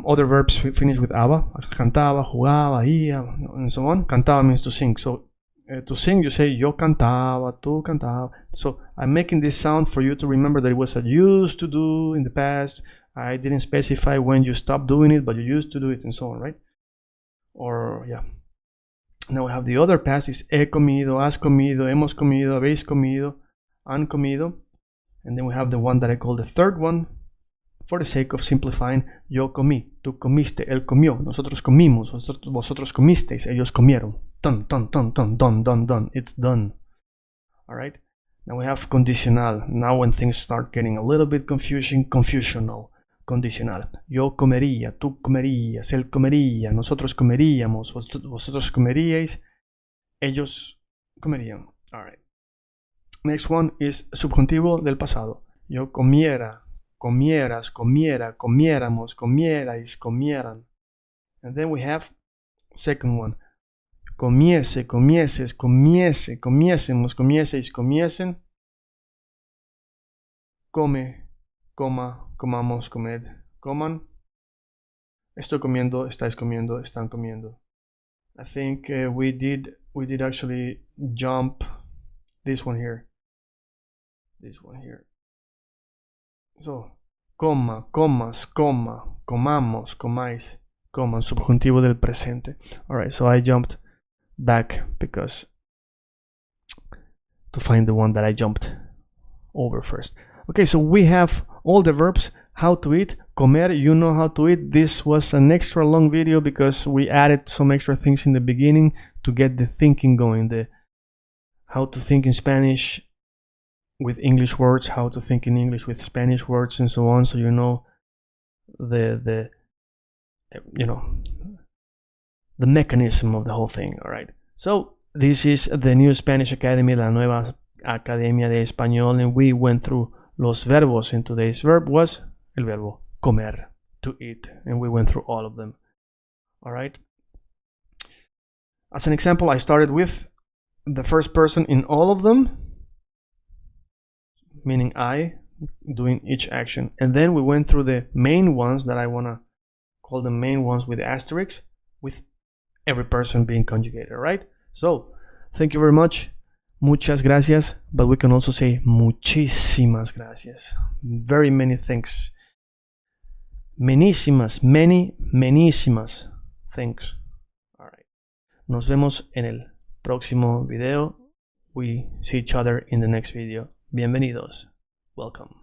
Other verbs finish with aba, cantaba, jugaba, ia, and so on. Cantaba means to sing. So to sing, you say yo cantaba, tú cantaba. So I'm making this sound for you to remember that it was a used to do in the past. I didn't specify when you stopped doing it, but you used to do it and so on, right? Or, yeah. Now we have the other past is he comido, has comido, hemos comido, habéis comido, han comido. And then we have the one that I call the third one, for the sake of simplifying. Yo comí, tú comiste, él comió, nosotros comimos, vosotros comisteis, ellos comieron. Done, done, done, done, done, done, done. It's done. Alright? Now we have condicional. Now when things start getting a little bit confusional. Condicional. Yo comería, tú comerías, él comería, nosotros comeríamos, vosotros comeríais, ellos comerían. Alright. Next one is subjuntivo del pasado. Yo comiera, comieras, comiera, comiéramos, comierais, comieran. And then we have second one. Comiese, comieses, comiese, comiésemos, comieseis, comiesen. Come, coma, comamos, comed, coman. Estoy comiendo, estáis comiendo, están comiendo. I think we did actually jump this one here. This one here. So, coma, comas, coma, comamos, comáis, coman, subjuntivo del presente. Alright, so I jumped back because to find the one that I jumped over first. Okay, so we have all the verbs. How to eat, comer, you know how to eat. This was an extra long video because we added some extra things in the beginning to get the thinking going, the how to think in Spanish with English words, how to think in English with Spanish words, and so on, so you know the mechanism of the whole thing. All right, so this is the new Spanish Academy, la nueva Academia de Español, and we went through los verbos, and today's verb was el verbo comer, to eat, and we went through all of them. All right, as an example, I started with the first person in all of them, meaning I, doing each action, and then we went through the main ones that I want to call the main ones with asterisks, with every person being conjugated. Right? So thank you very much, muchas gracias, but we can also say muchísimas gracias, very many thanks, menísimas, menísimas thanks. All right, nos vemos en el próximo video. We see each other in the next video. Bienvenidos. Welcome.